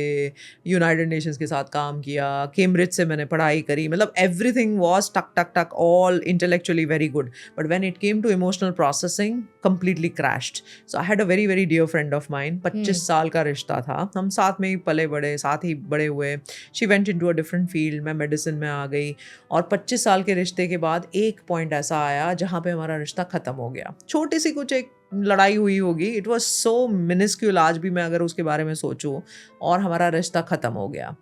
United Nations के साथ काम किया, Cambridge से मैंने पढ़ाई करी, मतलब everything was टक all intellectually very good. But when it came to emotional processing, completely crashed. So I had a very very dear friend of mine, 25 साल का रिश्ता था, हम साथ में ही पले बड़े, साथ ही बड़े हुए. She went into a different field, मैं मेडिसिन में आ गई, और 25 साल के रिश्ते के बाद एक पॉइंट ऐसा आया जहाँ पे हमारा रिश्ता ख़त्म हो गया। छोटी सी कुछ एक लड़ाई हुई होगी, इट वॉज सो मिनिस्क्यूल, आज भी मैं अगर उसके बारे में सोचूं, और हमारा रिश्ता ख़त्म हो गया।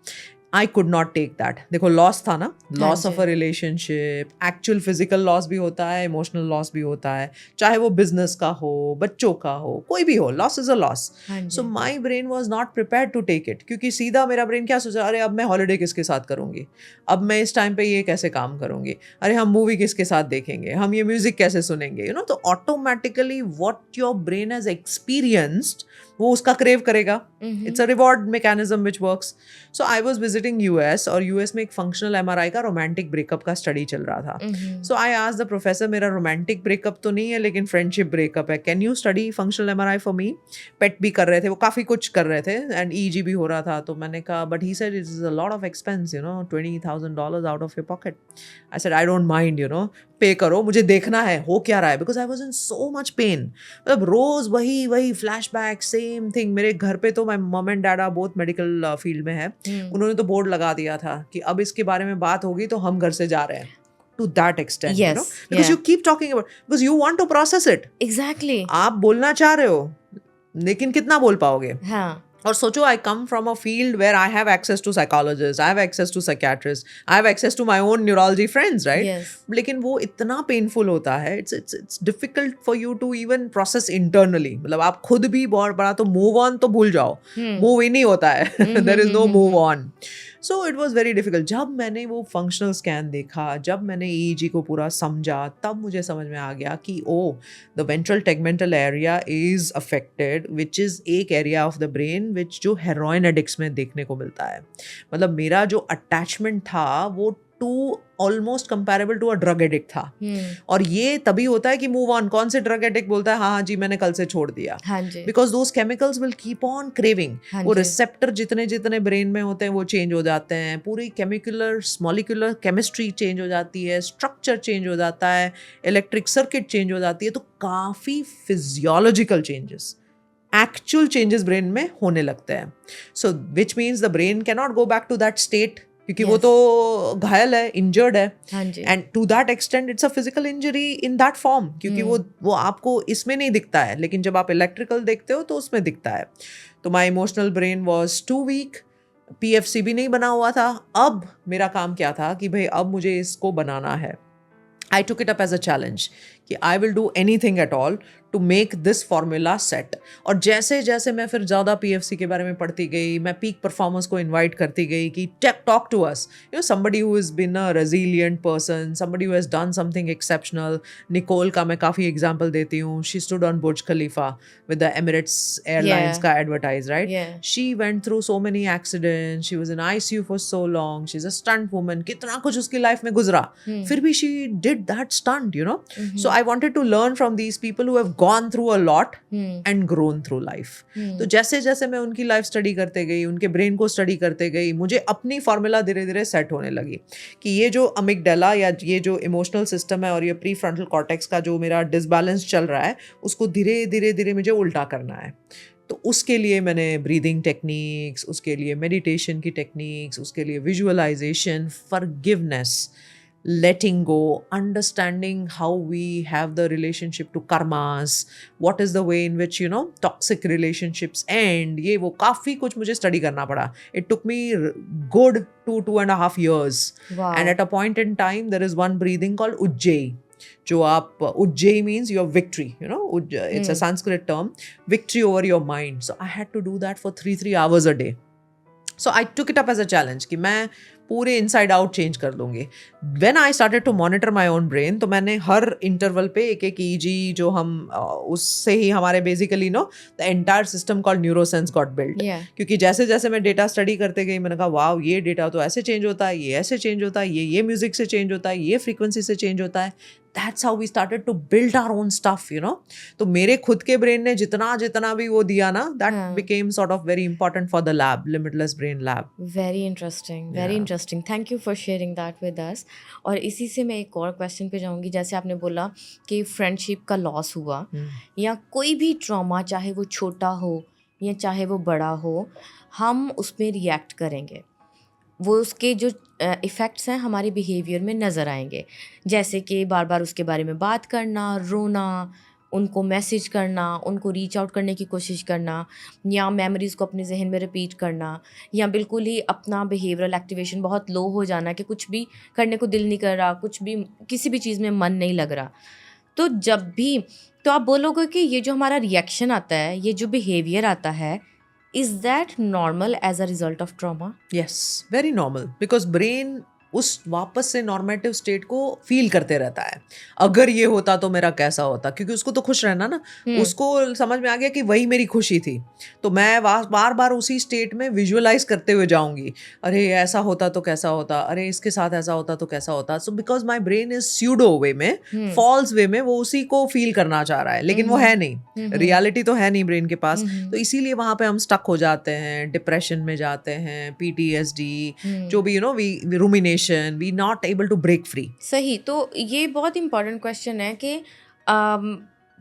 I could not take that. देखो लॉस था ना, loss of a relationship, actual physical loss भी होता है, इमोशनल लॉस भी होता है, चाहे वो बिजनेस का हो, बच्चों का हो, कोई भी हो, loss is a loss. So my brain was not prepare to take it, क्योंकि सीधा मेरा ब्रेन क्या सोचा, अरे अब मैं हॉलीडे किसके साथ करूंगी, अब मैं इस टाइम पे ये कैसे काम करूंगी, अरे हम मूवी किसके साथ देखेंगे, हम ये म्यूजिक कैसे सुनेंगे, यू नो। तो automatically what your brain has experienced वो उसका क्रेव करेगा। It's a reward mechanism which works. So I was visiting US, और यूएस में एक फंक्शनल एमआरआई का रोमांटिक ब्रेकअप का स्टडी चल रहा था। So I asked the professor, मेरा रोमांटिक ब्रेकअप तो नहीं है लेकिन फ्रेंडशिप ब्रेकअप है, can you study functional MRI for me. पेट भी कर रहे थे वो, काफ़ी कुछ कर रहे थे, एंड ईजी भी हो रहा था। तो मैंने कहा, but he said it is a lot of expense, you know, $20,000 out of your pocket. I said I don't mind, you know, पे करो, मुझे देखना है हो क्या रहा है, because I was in so much pain. मतलब रोज वही फ्लैशबैक, सेम थिंग। मेरे घर पे तो my mum and dad are both medical field में है, उन्होंने तो बोर्ड लगा दिया था कि अब इसके बारे में बात होगी तो हम घर से जा रहे हैं, to that extent, you know, because you keep talking about, because you want to process it. Exactly. आप बोलना चाह रहे हो लेकिन कितना बोल पाओगे। हाँ. और सोचो, I come from a field where I have access to psychologist, I have access to psychiatrist, I have access to my own neurology friends, right. लेकिन वो इतना पेनफुल होता है, it's difficult for you to even process internally. मतलब आप खुद भी बहुत बड़ा, तो मूव ऑन तो भूल जाओ, मूव इन ही होता है, there is no move on. So it was very difficult. जब मैंने वो फंक्शनल स्कैन देखा, जब मैंने EEG को पूरा समझा, तब मुझे समझ में आ गया कि oh, the ventral tegmental area is affected, which is एक area of the brain which जो हेरोइन एडिक्ट्स में देखने को मिलता है। मतलब मेरा जो अटैचमेंट था वो too almost comparable to a drug addict था। और ये तभी होता है कि मूव ऑन। कौन से ड्रग एडिक्ट बोलता है हाँ जी मैंने कल से छोड़ दिया, because those chemicals will keep on craving. वो रिसेप्टर जितने जितने ब्रेन में होते हैं वो चेंज हो जाते हैं, पूरी केमिकुलर मॉलिक्यूलर केमिस्ट्री चेंज हो जाती है, स्ट्रक्चर चेंज हो जाता है, इलेक्ट्रिक सर्किट चेंज हो जाती है। तो काफ़ी physiological changes, actual changes brain में होने लगते हैं। So which means the brain can not go back to that state, क्योंकि वो तो घायल है, इंजर्ड है, and to that extent it's a physical injury in that form, क्योंकि वो आपको इसमें नहीं दिखता है, लेकिन जब आप इलेक्ट्रिकल देखते हो तो उसमें दिखता है। तो my emotional brain was too weak, PFC भी नहीं बना हुआ था। अब मेरा काम क्या था कि भाई अब मुझे इसको बनाना है। I took it up as a challenge कि I will do anything at all to make this formula set। और जैसे जैसे मैं फिर ज़्यादा PFC के बारे में पढ़ती गई, मैं पीक परफॉर्मर्स को इन्वाइट करती गई कि talk to us, you know, somebody who has been a resilient person, somebody who has done something exceptional। Nicole का मैं काफ़ी एग्जाम्पल देती हूँ। She stood on Burj Khalifa with the Emirates Airlines का advertise, right? She went through so many accidents, she was in ICU for so long, she's a stunt woman, कितना कुछ उसकी life में गुजरा, फिर भी she did that stunt, you know। So I wanted to learn from these people who have gone through a lot and grown through life। तो जैसे जैसे मैं उनकी लाइफ स्टडी करते गई, उनके ब्रेन को स्टडी करते गई, मुझे अपनी फॉर्मूला धीरे धीरे सेट होने लगी कि ये जो अमिगडाला या ये जो इमोशनल सिस्टम है और ये प्री फ्रंटल कॉर्टेक्स का जो मेरा डिसबैलेंस चल रहा है, उसको धीरे धीरे धीरे मुझे उल्टा करना है। तो उसके लिए मैंने ब्रीदिंग टेक्निक्स, उसके लिए मेडिटेशन की टेक्निक्स, उसके लिए visualisation, forgiveness, letting go, understanding how we have the relationship to karmas, what is the way in which, you know, toxic relationships end, ये वो काफ़ी कुछ मुझे स्टडी करना पड़ा। It took me good 2.5 years। Wow। And at a point in time there is one breathing called Ujjayi, जो आप Ujjayi means your victory, you know, it's a Sanskrit term, victory over your mind। So I had to do that for 3 hours a day। So I took it up as a challenge कि मैं पूरे inside out change कर दूंगी। When I started to monitor my own brain, तो मैंने हर interval पे एक एक EEG जो हम उससे ही हमारे basically no the entire system called neurosense got built. क्योंकि जैसे जैसे मैं डेटा स्टडी करते गई, मैंने कहा वाओ ये डेटा तो ऐसे चेंज होता है, ये ऐसे चेंज होता है, ये म्यूजिक से चेंज होता है, ये फ्रीक्वेंसी से चेंज होता है। That's how we started to build our own stuff, you know। तो मेरे खुद के ब्रेन ने जितना जितना भी वो दिया ना, that became sort of very important for the lab, Limitless Brain Lab। Very interesting, very interesting। Thank you for sharing that with us। और इसी से मैं एक और क्वेश्चन पे जाऊंगी। जैसे आपने बोला कि फ्रेंडशिप का लॉस हुआ या कोई भी ट्रॉमा, चाहे वो छोटा हो या चाहे वो बड़ा हो, हम उसमें रिएक्ट करेंगे। वो उसके जो इफ़ेक्ट्स हैं हमारे बिहेवियर में नज़र आएंगे, जैसे कि बार बार उसके बारे में बात करना, रोना, उनको मैसेज करना, उनको रीच आउट करने की कोशिश करना, या मेमोरीज़ को अपने जहन में रिपीट करना, या बिल्कुल ही अपना बिहेवियरल एक्टिवेशन बहुत लो हो जाना कि कुछ भी करने को दिल नहीं कर रहा, कुछ भी किसी भी चीज़ में मन नहीं लग रहा। तो जब भी तो आप बोलोगे कि ये जो हमारा रिएक्शन आता है, ये जो बिहेवियर आता है, is that normal as a result of trauma? Yes, very normal, because brain उस वापस से नॉर्मेटिव स्टेट को फील करते रहता है। अगर ये होता तो मेरा कैसा होता, क्योंकि उसको तो खुश रहना ना, उसको समझ में आ गया कि वही मेरी खुशी थी, तो मैं बार बार उसी स्टेट में विजुअलाइज करते हुए जाऊंगी, अरे ऐसा होता तो कैसा होता, अरे इसके साथ ऐसा होता तो कैसा होता। So because my brain is pseudo way में, फॉल्स वे में, वो उसी को फील करना चाह रहा है, लेकिन वो है नहीं, रियलिटी तो है नहीं ब्रेन के पास। तो इसीलिए वहां पे हम स्टक हो जाते हैं, डिप्रेशन में जाते हैं, PTSD, जो भी we रुमिनेशन, we not able to break free. सही। तो ये बहुत इंपॉर्टेंट क्वेश्चन है कि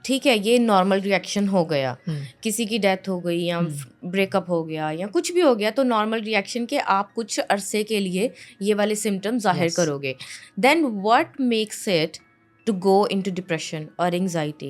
ठीक है, ये नॉर्मल रिएक्शन हो गया, किसी की डेथ हो गई या ब्रेकअप हो गया या कुछ भी हो गया, तो नॉर्मल रिएक्शन के आप कुछ अरसे के लिए ये वाले सिम्टम्स जाहिर करोगे। Then what makes it to go into depression or anxiety?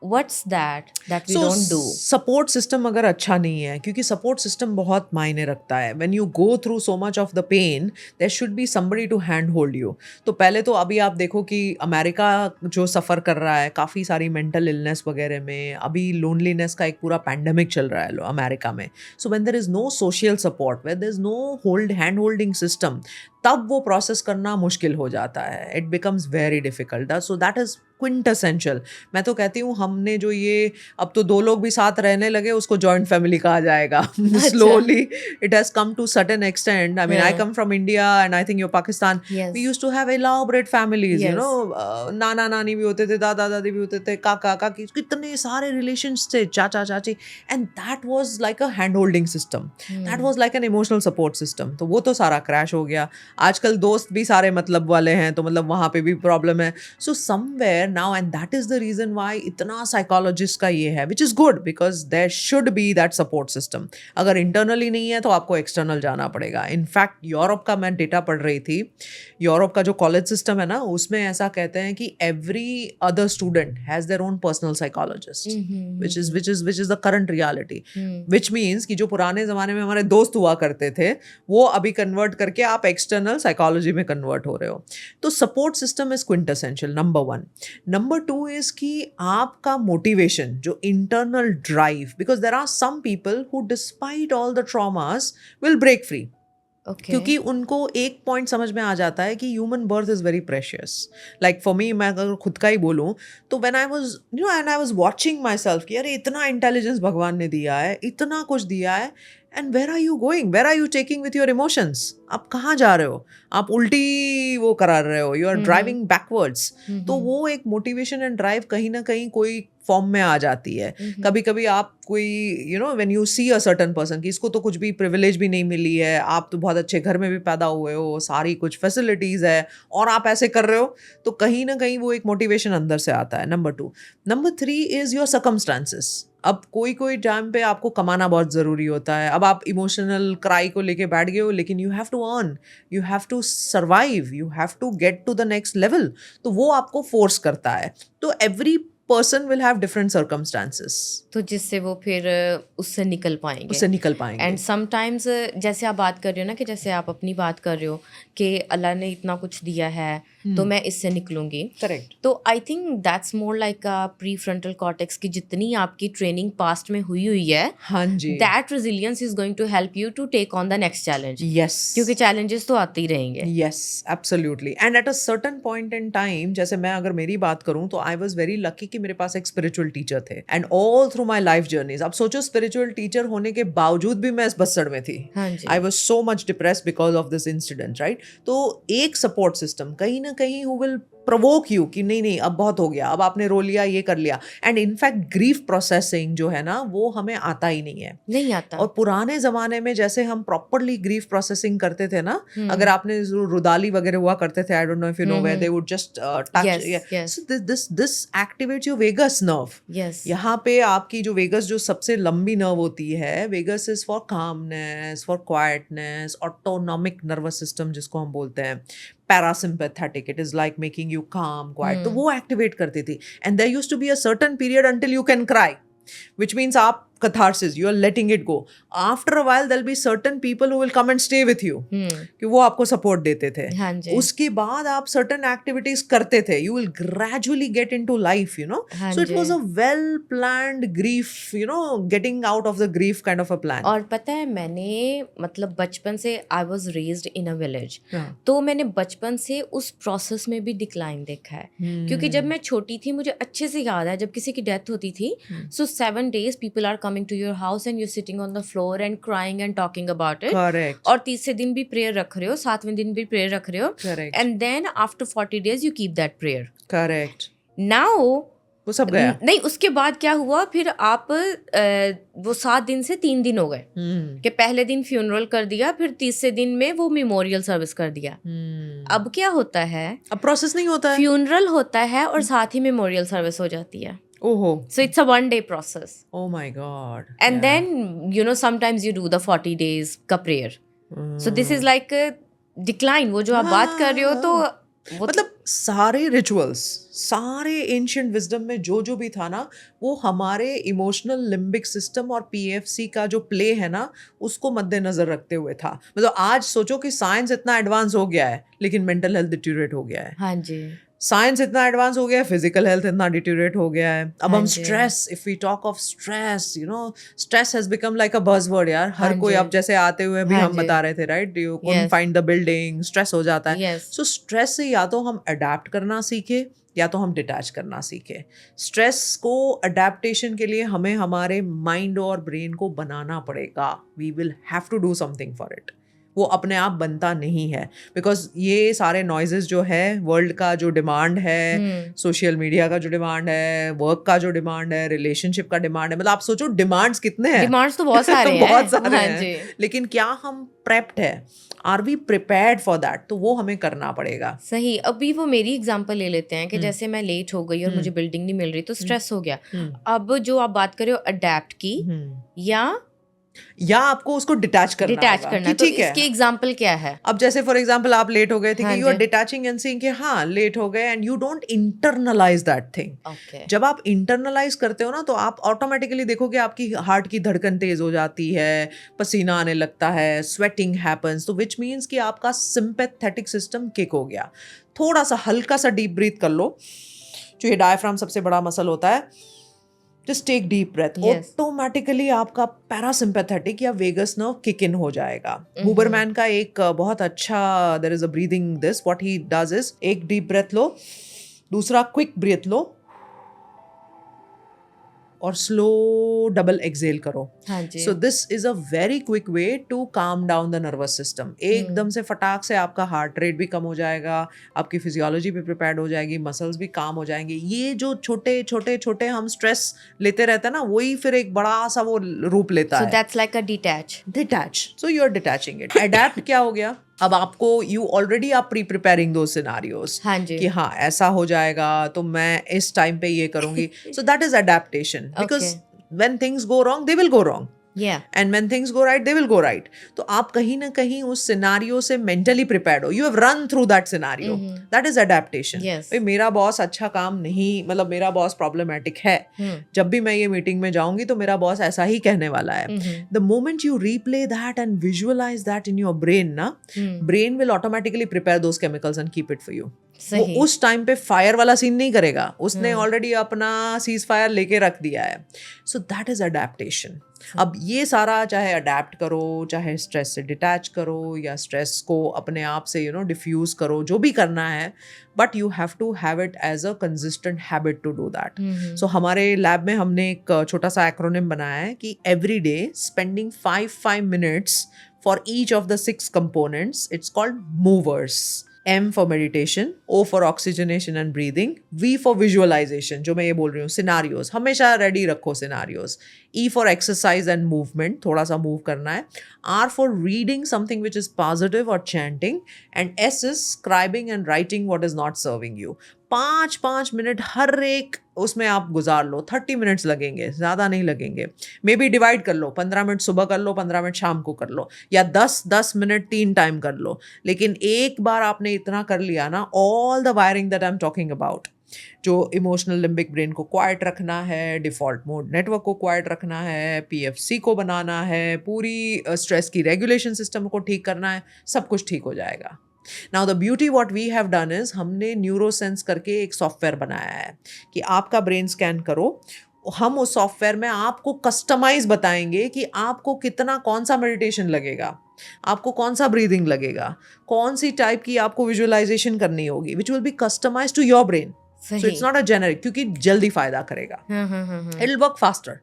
What's that we don't do? Support system अगर अच्छा नहीं है, क्योंकि support system बहुत मायने रखता है। When you go through so much of the pain, there should be somebody to handhold you. तो पहले तो अभी आप देखो कि अमेरिका जो सफ़र कर रहा है काफ़ी सारी मेंटल इलनेस वगैरह में, अभी लोनलीनेस का एक पूरा पैंडमिक चल रहा है अमेरिका में। So when there is no social support, when there is no hand holding system, तब वो प्रोसेस करना मुश्किल हो जाता है, it becomes very difficult. So that is quintessential. मैं तो कहती हूँ हमने जो ये अब तो 2 लोग भी साथ रहने लगे, उसको जॉइंट फैमिली कहा जाएगा। Slowly it has come to certain extent. I mean I come from India and I think your Pakistan, we used to have elaborate families, you know, नाना नानी भी होते थे, दादा दादी भी होते थे, काका काकी, कितने सारे रिलेशंस थे, चाचा चाची, and that was like a hand holding system, that was like an emotional support system. तो वो तो सारा क्रैश हो गया। आजकल दोस्त भी सारे मतलब वाले हैं, तो मतलब वहाँ पे भी प्रॉब्लम है। So somewhere now, and that is the reason why इतना साइकोलॉजिस्ट का ये है, which is good because there should be that support system. अगर इंटरनली नहीं है तो आपको एक्सटर्नल जाना पड़ेगा। इनफैक्ट यूरोप का मैं डेटा पढ़ रही थी, यूरोप का जो कॉलेज सिस्टम है ना, उसमें ऐसा कहते हैं कि every other student has their own personal psychologist, which is the current reality, which means कि जो पुराने ज़माने में हमारे दोस्त हुआ करते थे, वो अभी कन्वर्ट करके आप एक्सटर्नल साइकोलॉजी में कन्वर्ट हो रहे हो। तो support system is quintessential, number 1। Number 2 is कि आपका मोटिवेशन, जो internal drive, because there are some people who despite all the traumas will break free. क्योंकि उनको एक पॉइंट समझ में आ जाता है कि human birth is very precious. Like for me, मैं अगर खुद का ही बोलूँ तो when I was and I was watching my self कि अरे इतना इंटेलिजेंस भगवान ने दिया है, इतना कुछ दिया है, and where are you going, where are you taking with your emotions? आप कहाँ जा रहे हो? आप उल्टी वो करा रहे हो, यू आर ड्राइविंग बैकवर्ड्स। तो वो एक मोटिवेशन एंड ड्राइव कहीं ना कहीं कोई फॉर्म में आ जाती है। कभी कभी आप कोई when you see a certain person कि इसको तो कुछ भी प्रिविलेज भी नहीं मिली है, आप तो बहुत अच्छे घर में भी पैदा हुए हो, सारी कुछ फैसिलिटीज़ है, और आप ऐसे कर रहे हो, तो कहीं ना कहीं वो एक मोटिवेशन अंदर से आता है। Number 2। Number 3 is your circumstances. अब कोई टाइम पे आपको कमाना बहुत ज़रूरी होता है। अब आप इमोशनल क्राई को लेके बैठ गए हो, लेकिन you have to earn, you have to survive, you have to get to the next level, तो वो आपको फोर्स करता है। तो every person will have different circumstances, तो जिससे वो फिर उससे निकल पाएंगे। एंड समटाइम्स जैसे आप बात कर रहे हो ना, कि जैसे आप अपनी बात कर रहे हो कि अल्लाह ने इतना कुछ दिया है तो मैं इससे निकलूंगी। करेक्ट। तो I think that's more like a pre frontal cortex की जितनी आपकी ट्रेनिंग पास्ट में हुई है, हाँ जी, that resilience is going to help you to take on the next challenge. Yes, क्योंकि चैलेंजेस तो आते ही रहेंगे। Yes, absolutely. And at a certain point in time, जैसे मैं अगर मेरी बात करूं तो आई वाज वेरी लकी कि मेरे पास एक स्पिरिचुअल टीचर थे, and all through my life journeys. अब सोचो, स्पिरिचुअल टीचर होने के बावजूद भी मैं इस बस्सड़ में थी। I was so much depressed because of this incident, right? तो एक सपोर्ट सिस्टम कहीं ना कहीं हु विल provoke you कि नहीं अब बहुत हो गया, अब आपने रो लिया, ये कर लिया. And in fact grief processing जो है ना वो हमें आता ही नहीं आता. और पुराने जमाने में जैसे हम प्रॉपरली ग्रीफ प्रोसेसिंग करते थे ना, अगर आपने रुदाली वगैरह हुआ करते थे, I don't know if you know, where they would just touch, so this activates your vagus nerve. यहाँ पे आपकी जो वेगस जो सबसे लंबी नर्व होती है, vagus is for calmness, for quietness, autonomic nervous system जिसको हम बोलते हैं, parasympathetic, it is like making you calm quiet, तो वो एक्टिवेट करती थी. And there used to be a certain period until you can cry, which means आप catharsis, you are letting it go. After a while there'll be certain people who will come and stay with you, कि वो आपको support देते थे. उसके बाद आप certain activities करते थे, you will gradually get into life, you know. So it was a well planned grief, you know, getting out of the grief kind of a plan. और पता है मैंने मतलब बचपन से I was raised in a village, तो मैंने बचपन से उस process में भी डिक्लाइन देखा है. क्योंकि जब मैं छोटी थी मुझे अच्छे से याद है, जब किसी की डेथ होती थी, so 7 days people are coming to your house and you're sitting on the floor and crying and talking about it. Correct. और तीसरे दिन भी प्रेयर रख रहे हो, 7वें दिन भी प्रेयर रख रहे हो. Correct. And then after 40 days you keep that prayer. Correct. Now वो सब गया. नहीं, उसके बाद क्या हुआ, फिर आप वो 7 दिन से 3 दिन हो गए कि पहले दिन फ्यूनरल कर दिया, फिर तीसरे दिन में वो मेमोरियल सर्विस कर दिया. अब क्या होता है, अब प्रोसेस नहीं होता है, फ्यूनरल होता है और साथ ही मेमोरियल सर्विस हो जाती है. Oh. So it's a 1-day process. Oh my God. And then, you know, sometimes you do the 40 days का prayer. So this is like a decline. वो जो आप बात कर रहे हो, तो मतलब सारे रिचुअल्स, सारे एंशिएंट विजडम में जो भी था ना, वो हमारे इमोशनल लिम्बिक सिस्टम और पीएफसी का जो प्ले है ना, उसको मद्देनजर रखते हुए था. मतलब आज सोचो कि साइंस इतना एडवांस हो गया है लेकिन मेंटल हेल्थ डिटेरियोरेट हो गया है. हाँ जी. साइंस इतना एडवांस हो गया है, फिजिकल हेल्थ इतना डिटेरियोरेट हो गया है. अब हम stress, if we talk of stress, you know, stress has become like a buzzword यार. हर कोई, अब जैसे आते हुए भी हम बता रहे थे, right, you couldn't find the building, stress हो जाता है. सो स्ट्रेस से या तो हम अडेप्ट करना सीखे या तो हम डिटैच करना सीखे. स्ट्रेस को अडेप्टेशन के लिए हमें हमारे माइंड और ब्रेन को बनाना पड़ेगा. We will have to do something for it. वो अपने आप बनता नहीं है, बिकॉज ये सारे नॉइजेस जो है, वर्ल्ड का जो डिमांड है, सोशल मीडिया का जो डिमांड है, वर्क का जो डिमांड है, रिलेशनशिप का डिमांड है, मतलब आप सोचो डिमांड्स कितने हैं. डिमांड्स तो बहुत सारे हैं. बहुत सारे हैं, लेकिन क्या हम प्रेप्ड है, are we prepared for that? तो वो हमें करना पड़ेगा. सही. अभी वो मेरी एग्जांपल ले लेते हैं कि जैसे मैं लेट हो गई और मुझे बिल्डिंग नहीं मिल रही, तो स्ट्रेस हो गया. अब जो आप बात कर रहे हो अडेप्ट की, या आपको उसको डिटैच करना, तो इसके एग्जांपल क्या है? अब जैसे फॉर एग्जांपल आप लेट हो गए थे, you are detaching and seeing कि हाँ लेट हो गए, and you don't internalise that thing. जब आप इंटरनलाइज करते हो ना, तो आप ऑटोमेटिकली देखोगे आपकी हार्ट की धड़कन तेज हो जाती है, पसीना आने लगता है, स्वेटिंग हैपन्स, तो विच मीन्स कि आपका सिंपैथेटिक सिस्टम किक हो गया. थोड़ा सा हल्का सा डीप ब्रीथ कर लो, जो ये डायफ्राम सबसे बड़ा मसल होता है. Just take deep breath. Automatically आपका पैरासिम्पैथेटिक या वेगस नर्व किक इन हो जाएगा. हुबरमैन का एक बहुत अच्छा, there is a breathing this, what he does is, एक डीप ब्रेथ लो, दूसरा क्विक ब्रेथ लो, और स्लो डबल एक्सेल करो. So this is a very quick way to calm down the nervous system. एकदम से फटाक से आपका हार्ट रेट भी कम हो जाएगा, आपकी फिजियोलॉजी भी प्रिपेयर्ड हो जाएगी, मसल्स भी काम हो जाएंगे. ये जो छोटे छोटे छोटे हम स्ट्रेस लेते रहते हैं ना, वही फिर एक बड़ा सा वो रूप लेता है. So that's like a detach. So you are detaching it. Adapt क्या हो गया? अब आपको you already are preparing those scenarios. हाँ जी. कि हाँ ऐसा हो जाएगा तो मैं इस टाइम पे ये करूंगी. So that is adaptation. Because when things go wrong, they will go wrong. Yeah. And when things go right, they will go right. तो आप कहीं ना कहीं उस सिनारियो से मेंटली प्रिपेयर्ड हो. You have run through that scenario. That is adaptation. Yes. मेरा boss अच्छा काम नहीं, मतलब मेरा बॉस प्रॉब्लमेटिक है. जब भी मैं ये मीटिंग में जाऊंगी तो मेरा बॉस ऐसा ही कहने वाला है. The moment you replay that and visualize that in your brain, ना, brain will automatically prepare those chemicals and keep it for you. वो उस टाइम पे फायर वाला सीन नहीं करेगा, उसने ऑलरेडी अपना सीज फायर लेके रख दिया है. So that is adaptation. अब ये सारा चाहे अडेप्ट करो, चाहे स्ट्रेस से डिटैच करो, या स्ट्रेस को अपने आप से डिफ्यूज करो, जो भी करना है, but you have to have it as a consistent habit to do that. So हमारे लैब में हमने एक छोटा सा एक्रोनिम बनाया है कि every day spending 5 minutes for each of the 6 components. It's called movers. M for meditation, O for oxygenation and breathing, V for visualization, जो मैं ये बोल रही हूँ, scenarios, हमेशा ready रखो scenarios. E for exercise and movement, थोड़ा सा move करना है. R for reading something which is positive or chanting. And S is scribing and writing what is not serving you. 5 minute हर एक उसमें आप गुजार लो. 30 मिनट्स लगेंगे, ज़्यादा नहीं लगेंगे. मे बी डिवाइड कर लो, 15 मिनट सुबह कर लो, 15 मिनट शाम को कर लो, या 10 मिनट 3 टाइम कर लो. लेकिन एक बार आपने इतना कर लिया ना, all the wiring that I am talking about, जो इमोशनल लिम्बिक ब्रेन को क्वाइट रखना है, डिफ़ॉल्ट मोड नेटवर्क को क्वाइट रखना है, पीएफसी को बनाना है, पूरी स्ट्रेस की रेगुलेशन सिस्टम को ठीक करना है, सब कुछ ठीक हो जाएगा. Now the beauty what we have done is हमने न्यूरोसेंस करके एक सॉफ्टवेयर बनाया है कि आपका ब्रेन स्कैन करो, हम उस सॉफ्टवेयर में आपको कस्टमाइज बताएंगे कि आपको कितना, कौन सा मेडिटेशन लगेगा, आपको कौन सा ब्रीदिंग लगेगा, कौन सी टाइप की आपको विजुअलाइजेशन करनी होगी, which will be customise to your brain. So it's not a generic, क्योंकि जल्दी फायदा करेगा. It will work faster.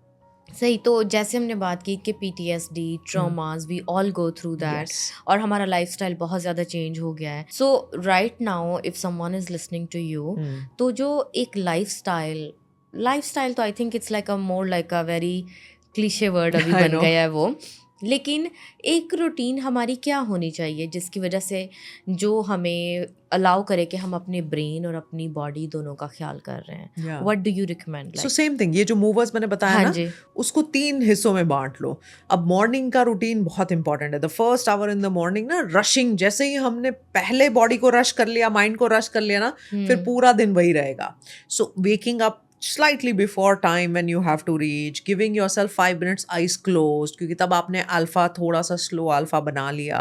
सही. तो जैसे हमने बात की कि PTSD, traumas, we all go through that, और हमारा लाइफस्टाइल बहुत ज़्यादा चेंज हो गया है. So right now if someone is listening to you, तो जो एक लाइफस्टाइल तो I think it's like a more like a very cliche word अभी बन गया है वो, लेकिन एक रूटीन हमारी क्या होनी चाहिए जिसकी वजह से जो हमें अलाउ करे कि हम अपने ब्रेन और अपनी बॉडी दोनों का ख्याल कर रहे हैं. What do you recommend? So same thing, ये जो मूवर्स मैंने बताया ना, उसको 3 हिस्सों में बांट लो. अब मॉर्निंग का रूटीन बहुत इंपॉर्टेंट है. The first hour in the morning ना, रशिंग, जैसे ही हमने पहले बॉडी को रश कर लिया, माइंड को रश कर लिया ना, फिर पूरा दिन वही रहेगा. So waking up slightly before time when you have to reach, giving yourself 5 minutes eyes closed, क्योंकि तब आपने अल्फा, थोड़ा सा स्लो अल्फा बना लिया.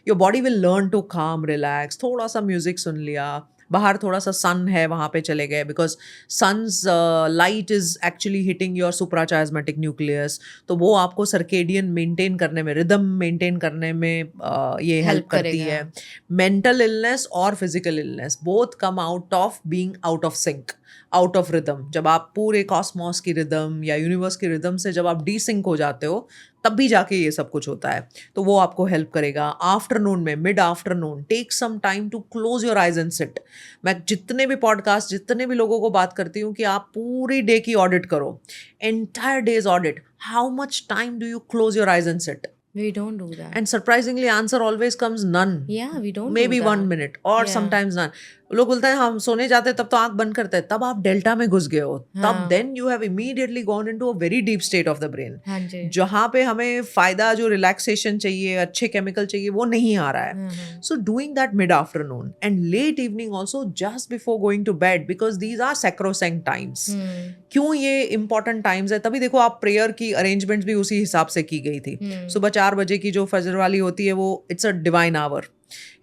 Your body will learn to calm, relax. थोड़ा सा म्यूजिक सुन लिया, बाहर थोड़ा सा सन है वहाँ पे चले गए, because sun's light is actually hitting your suprachiasmatic nucleus, तो वो आपको सर्केडियन मेंटेन करने में, रिदम मेंटेन करने में ये हेल्प करती है. मेंटल इलनेस और physical illness both come out of being out of sync, out of rhythm. जब आप पूरे कॉस्मॉस की रिदम या यूनिवर्स की रिदम से जब आप डीसिंक हो जाते हो, तब भी जाके ये सब कुछ होता है. तो वो आपको हेल्प करेगा. आफ्टरनून में, mid afternoon, take some time to close your eyes and sit. मैं जितने भी पॉडकास्ट, जितने भी लोगों को बात करती हूँ कि आप पूरी डे की ऑडिट करो, entire days audit. How much time do you close your eyes and seat? We don't do that. And surprisingly, answer always comes none. Yeah, we don't Maybe do that. 1 minute or sometimes none. लोग बोलते हैं हम सोने जाते हैं तब तो आंख बंद करते हैं, तब आप डेल्टा में घुस गए हो, तब then you have immediately gone into a very deep state of the brain. जहाँ पे हमें फायदा, जो रिलैक्सेशन चाहिए, अच्छे केमिकल चाहिए, वो नहीं आ रहा है. So doing that mid afternoon and late evening also, just before going to bed, because these are sacrosanct times. क्यों ये important times है? तभी देखो आप प्रेयर की अरेंजमेंट्स भी उसी हिसाब से की गई थी. सुबह 4 बजे की जो फजर वाली होती है, वो it's a divine hour.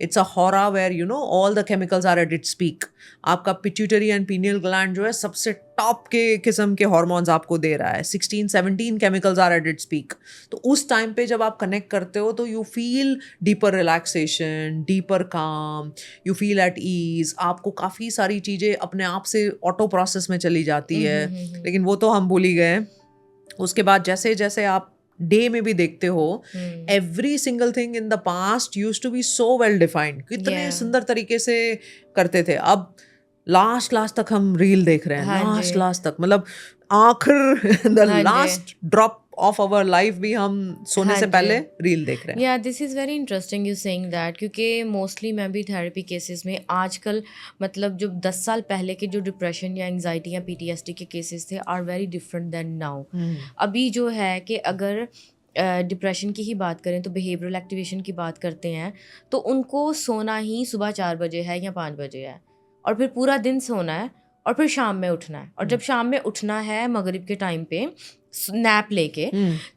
It's a hora where you know all the chemicals are at its peak. आपका पिट्यूटरी एंड पीनियल ग्लैंड जो है सबसे टॉप के किस्म के हार्मोन्स आपको दे रहा है. 16-17 chemicals are at its peak. तो उस टाइम पे जब आप कनेक्ट करते हो तो you feel deeper relaxation, deeper काम, यू फील एट ईज. आपको काफ़ी सारी चीज़ें अपने आप से ऑटो प्रोसेस में चली जाती है. लेकिन वो तो हम भूल ही गए. उसके बाद जैसे जैसे आप डे में भी देखते हो, every single thing in the past used to be so well defined. कितने सुंदर तरीके से करते थे. अब लास्ट तक हम रील देख रहे हैं, लास्ट तक, मतलब आखिर the last drop of our life भी हम सोने से पहले रील देख रहे हैं. या this is very interesting you saying that, क्योंकि मोस्टली मैं भी थेरेपी केसेस में आजकल, मतलब जो 10 साल पहले के जो डिप्रेशन या एंजाइटी या PTSD के केसेस थे are very different than now. अभी जो है कि अगर डिप्रेशन की ही बात करें तो बिहेवियरल एक्टिवेशन की बात करते हैं तो उनको सोना ही सुबह 4 बजे है या 5 बजे है, और फिर पूरा दिन सोना है, और फिर शाम में उठना है. और जब शाम में उठना है मगरिब के टाइम पे नैप लेके,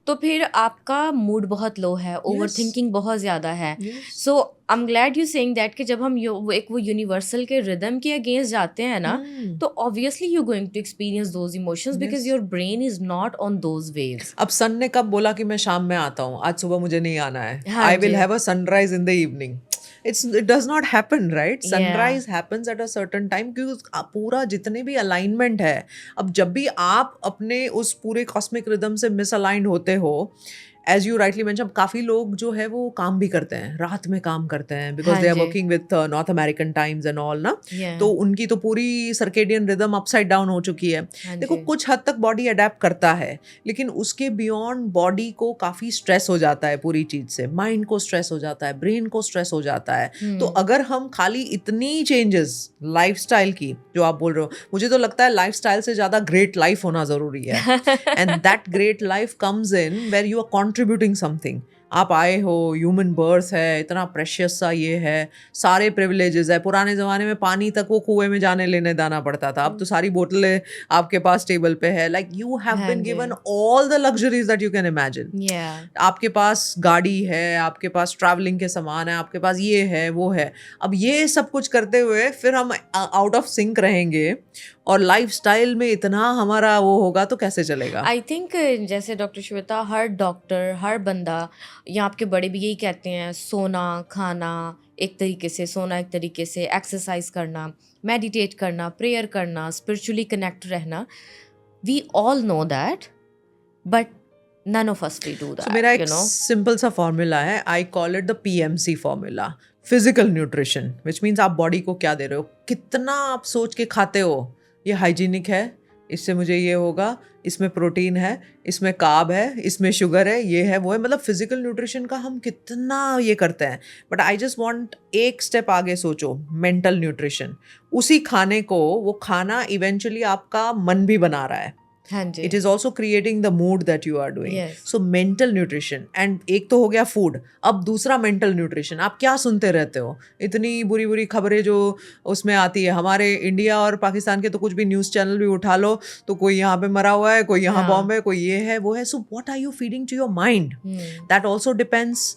तो फिर आपका मूड बहुत लो है, ओवर थिंकिंग बहुत ज़्यादा है. So I am glad you saying that कि जब हम एक वो यूनिवर्सल के रिदम के अगेंस्ट जाते हैं ना, तो obviously you going to experience those emotions because your brain is not on those waves. अब सन ने कब बोला कि मैं शाम में आता हूँ, आज सुबह मुझे नहीं आना है, I will have a sunrise in the evening. It does not happen, right? Sunrise happens at a certain time, क्योंकि पूरा जितने भी अलाइनमेंट है, अब जब भी आप अपने उस पूरे कॉस्मिक रिदम से मिसअलाइंड होते हो, एज यू राइटली मेंशन, काफी लोग जो है वो काम भी करते हैं, रात में काम करते हैं, बिकॉज हाँ they R G. Working with north American times and all ना, Yeah. तो उनकी तो पूरी सर्केडियन रिदम अपसाइड डाउन हो चुकी है। हाँ देखो जी। कुछ हद तक बॉडी अडेप्ट करता है, लेकिन उसके बियॉन्ड बॉडी को काफी स्ट्रेस हो जाता है पूरी चीज से, माइंड को स्ट्रेस हो जाता है, ब्रेन को स्ट्रेस हो जाता है। तो अगर हम खाली इतनी चेंजेस लाइफस्टाइल की जो आप बोल रहे हो, मुझे तो लगता है लाइफस्टाइल से ज्यादा ग्रेट लाइफ होना जरूरी है। And that great life comes in where you are contributing something. आप आए हो, ह्यूमन बर्थ है, इतना प्रेशियस सा ये है, सारे प्रिविलेजेस है। पुराने ज़माने में पानी तक वो कुएं में जाने लेने जाना पड़ता था, अब तो सारी बोतलें आपके पास टेबल पे है। लाइक यू हैव हाँ बीन जी। Given all the luxuries that you can imagine. Yeah. आपके पास गाड़ी है, आपके पास ट्रैवलिंग के सामान है, आपके पास ये है वो है। अब ये सब कुछ करते हुए फिर हम आउट ऑफ सिंक रहेंगे और लाइफस्टाइल में इतना हमारा वो होगा तो कैसे चलेगा? आई थिंक जैसे डॉक्टर श्वेता, हर डॉक्टर, हर बंदा, या आपके बड़े भी यही कहते हैं, सोना खाना एक तरीके से, सोना एक तरीके से, एक्सरसाइज करना, मेडिटेट करना, प्रेयर करना, स्पिरिचुअली कनेक्ट रहना, we all know that, but none of us we do So, मेरा दैट, एक यू नो। सिंपल सा फॉर्मूला है, I call it the PMC formula, physical nutrition, which means आप body को क्या दे रहे हो, कितना आप सोच के खाते हो, ये हाइजीनिक है, इससे मुझे ये होगा, इसमें प्रोटीन है, इसमें कार्ब है, इसमें शुगर है, ये है वो है। मतलब फिजिकल न्यूट्रिशन का हम कितना ये करते हैं। बट आई जस्ट वांट एक स्टेप आगे सोचो, मेंटल न्यूट्रिशन। उसी खाने को, वो खाना इवेंचुअली आपका मन भी बना रहा है। हाँ जी। It is also creating the mood that you are doing. Yes. So mental nutrition, and एक तो हो गया food, अब दूसरा mental nutrition। आप क्या सुनते रहते हो, इतनी बुरी बुरी खबरें जो उसमें आती है। हमारे इंडिया और पाकिस्तान के तो कुछ भी न्यूज़ चैनल भी उठा लो तो कोई यहाँ पे मरा हुआ है, कोई यहाँ बॉम्ब है, कोई ये है वो है। So what are you feeding to your mind? That also depends।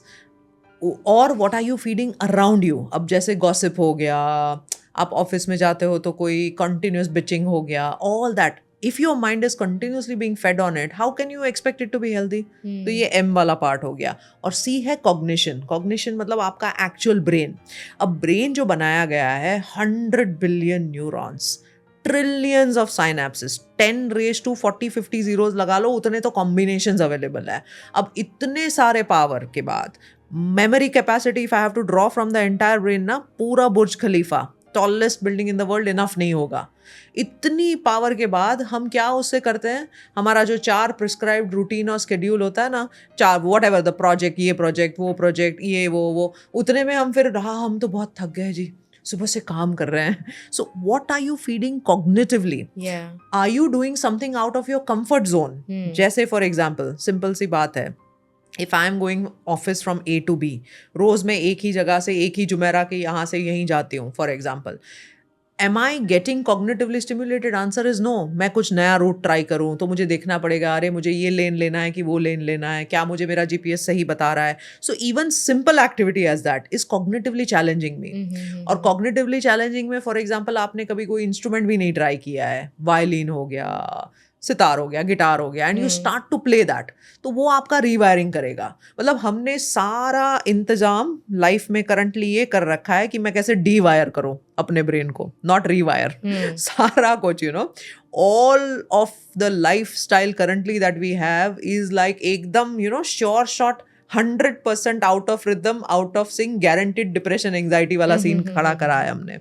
और what are you feeding around you? अब जैसे gossip हो गया, आप ऑफिस में जाते हो तो कोई कंटिन्यूस बिचिंग हो गया, all that. If your mind is continuously being fed on it, how can you expect it to be healthy? तो ये M वाला पार्ट हो गया। और C है कॉग्निशन। कॉग्निशन मतलब आपका एक्चुअल ब्रेन। अब ब्रेन जो बनाया गया है 100 billion neurons, trillions of synapses, 10 raised to 40-50 zeros लगा लो, उतने तो कॉम्बिनेशंस अवेलेबल है। अब इतने सारे पावर के बाद memory capacity, if I have to draw from the entire brain ना, पूरा Burj Khalifa, tallest building in the world, enough नहीं होगा। इतनी पावर के बाद हम क्या उससे करते हैं, हमारा जो 4 प्रिस्क्राइब्ड रूटीन और स्केड्यूल होता है ना, 4 वॉट एवर द प्रोजेक्ट, ये प्रोजेक्ट, वो प्रोजेक्ट, ये वो, उतने में हम फिर रहा, हम तो बहुत थक गए जी, सुबह से काम कर रहे हैं। So what are you feeding cognitively? Are you doing something out of your comfort zone? जैसे फॉर एग्जाम्पल, सिंपल सी बात है, if I am going office from A to B, रोज मैं एक ही जगह से, एक ही जुमेरा के यहाँ से यहीं जाती हूँ for example, am I getting cognitively stimulated? Answer is no. मैं कुछ नया रूट ट्राई करूँ तो मुझे देखना पड़ेगा, अरे मुझे ये लेन लेना है कि वो लेन लेना है, क्या मुझे मेरा GPS सही बता रहा है? So even simple activity as that is cognitively challenging me. और कॉग्निटिवली चैलेंजिंग में फॉर एग्जाम्पल आपने कभी कोई इंस्ट्रूमेंट भी नहीं ट्राई किया है, वायलिन हो गया, सितार हो गया, गिटार हो गया, and you start to play that, तो वो आपका रीवायरिंग करेगा। मतलब हमने सारा इंतजाम लाइफ में करंटली ये कर रखा है कि मैं कैसे डीवायर करूं अपने ब्रेन को, नॉट रीवायर। सारा कुछ, you know, all of the life style currently that we have is like एकदम, you know, sure shot 100% out of rhythm, out of sync, guaranteed depression anxiety वाला सीन खड़ा करा है हमने।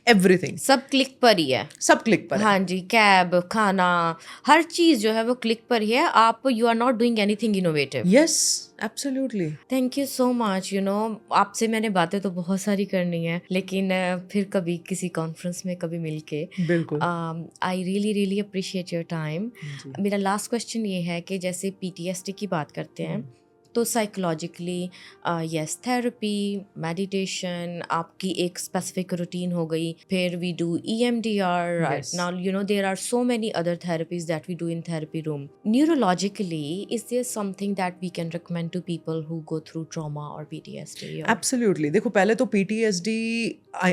एवरीथिंग सब क्लिक पर ही है, सब क्लिक पर है। हाँ जी, कैब, खाना, हर चीज जो है वो क्लिक पर ही है। आप, you are not doing anything innovative. Yes, absolutely. Thank you so much. You know, आपसे मैंने बातें तो बहुत सारी करनी है, लेकिन फिर कभी किसी कॉन्फ्रेंस में कभी मिलके। बिल्कुल। I really really appreciate your time. मेरा लास्ट क्वेश्चन ये है कि जैसे PTSD की बात करते हैं तो साइकोलॉजिकली यस, थेरेपी, मेडिटेशन, आपकी एक स्पेसिफिक रूटीन हो गई, फिर we do EMDR right now, you know there are so many other therapies that we do in therapy room. Neurologically is there something that we can recommend to people who go through trauma और PTSD? Absolutely. देखो, पहले तो PTSD,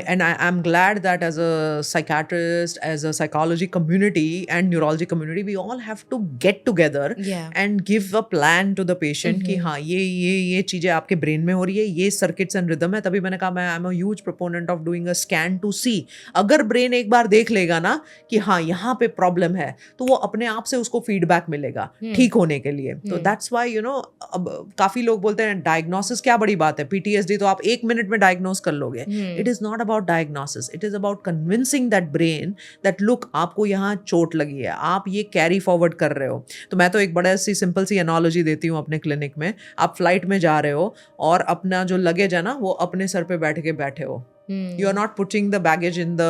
and I am glad that as a psychiatrist, as a psychology community and neurology community, we all have to get together and give a plan to the patient कि हाँ हाँ ये चीजें आपके brain में हो रही है, ये सर्किट्स एंड रिदम है। तभी मैंने कहा मैं I am a huge proponent of doing a scan to see. अगर ब्रेन एक बार देख लेगा ना कि हाँ यहाँ पे प्रॉब्लम है, तो वो अपने आप से उसको फीडबैक मिलेगा ठीक होने के लिए। तो दैट्स व्हाई अब काफी लोग बोलते हैं डायग्नोसिस क्या बड़ी बात है, पीटीएसडी तो आप 1 मिनट में डायग्नोस कर लोगे। It is not about diagnosis, it is about convincing that brain that look आपको यहाँ चोट लगी है, आप ये कैरी फॉरवर्ड कर रहे हो। तो मैं तो एक बड़ा सी सिंपल सी एनालॉजी देती हूँ अपने क्लिनिक में। आप फ्लाइट में जा रहे हो और अपना जो लगेज है ना वो अपने सर पे बैठे हो, you are not putting the baggage in the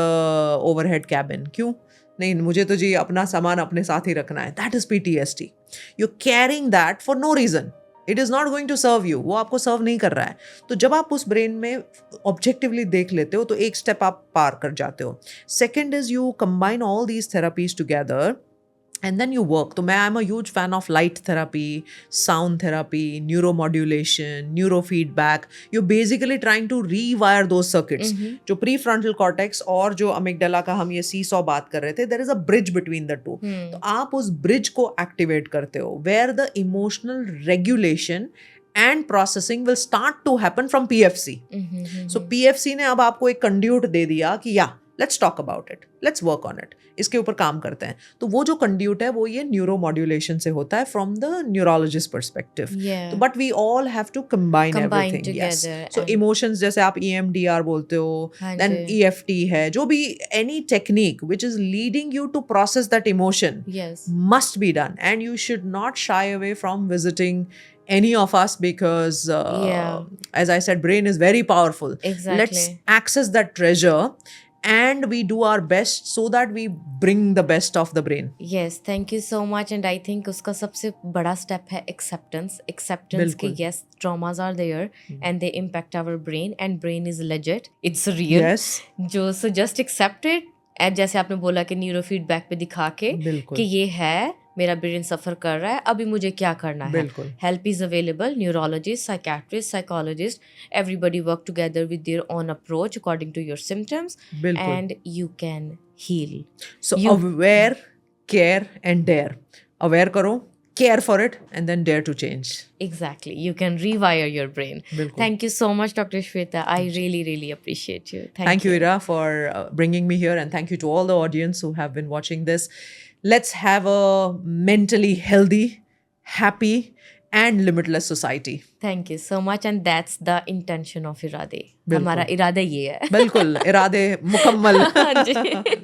overhead cabin. क्यों नहीं, मुझे तो जी अपना सामान अपने साथ ही रखना है। That is PTSD. You carrying that for no reason, it is not going to serve you, वो आपको सर्व नहीं कर रहा है। तो जब आप उस ब्रेन में ऑब्जेक्टिवली देख लेते हो तो एक स्टेप आप पार कर जाते हो। Second is you combine all these therapies together and then you work. तो मैं I am a huge fan of light therapy, sound therapy, neuromodulation, neurofeedback. You basically trying to rewire those circuits. जो pre frontal cortex और जो amygdala का हम ये seesaw बात कर रहे थे, there is a bridge between the two. तो आप उस ब्रिज को एक्टिवेट करते हो where the emotional regulation and processing will start to happen from PFC. So PFC ने अब आपको एक कंड्यूट दे दिया कि या let's talk about it, let's work on it, इसके ऊपर काम करते हैं। तो वो जो कंड्यूट है वो ये न्यूरोमॉड्यूलेशन से होता है फ्रॉम द न्यूरोलॉजिस्ट पर्सपेक्टिव। तो but we all have to combine everything. Yes, so emotions जैसे आप EMDR बोलते हो, देन EFT है, जो भी any technique which is leading you to process that emotion must be done, and you should not shy away from visiting any of us because as I said, brain is very powerful. Exactly. Let's access that treasure and we do our best so that we bring the best of the brain. Yes, thank you so much. And I think उसका सबसे बड़ा step है acceptance कि yes, traumas are there and they impact our brain and brain is legit, it's real. Yes. so just accept it. And जैसे आपने बोला कि neuro feedback पे दिखा के कि ये है, मेरा ब्रेन सफर कर रहा है, अभी मुझे क्या करना है। Help is available, neurologist, psychiatrist, psychologist, everybody work together with their own approach according to your symptoms and you can heal. So aware, care and dare. Aware करो, care for it, and then dare to change. Exactly. You can rewire your brain. Bilkul. Thank you so much, Dr. Shweta. I really appreciate you. Thank you, Ira, for bringing me here, and thank you to all the audience who have been watching this. Let's have a mentally healthy, happy, and limitless society. Thank you so much, and that's the intention of Irade. हमारा इरादा ये है। बिल्कुल, इरादे मुकम्मल।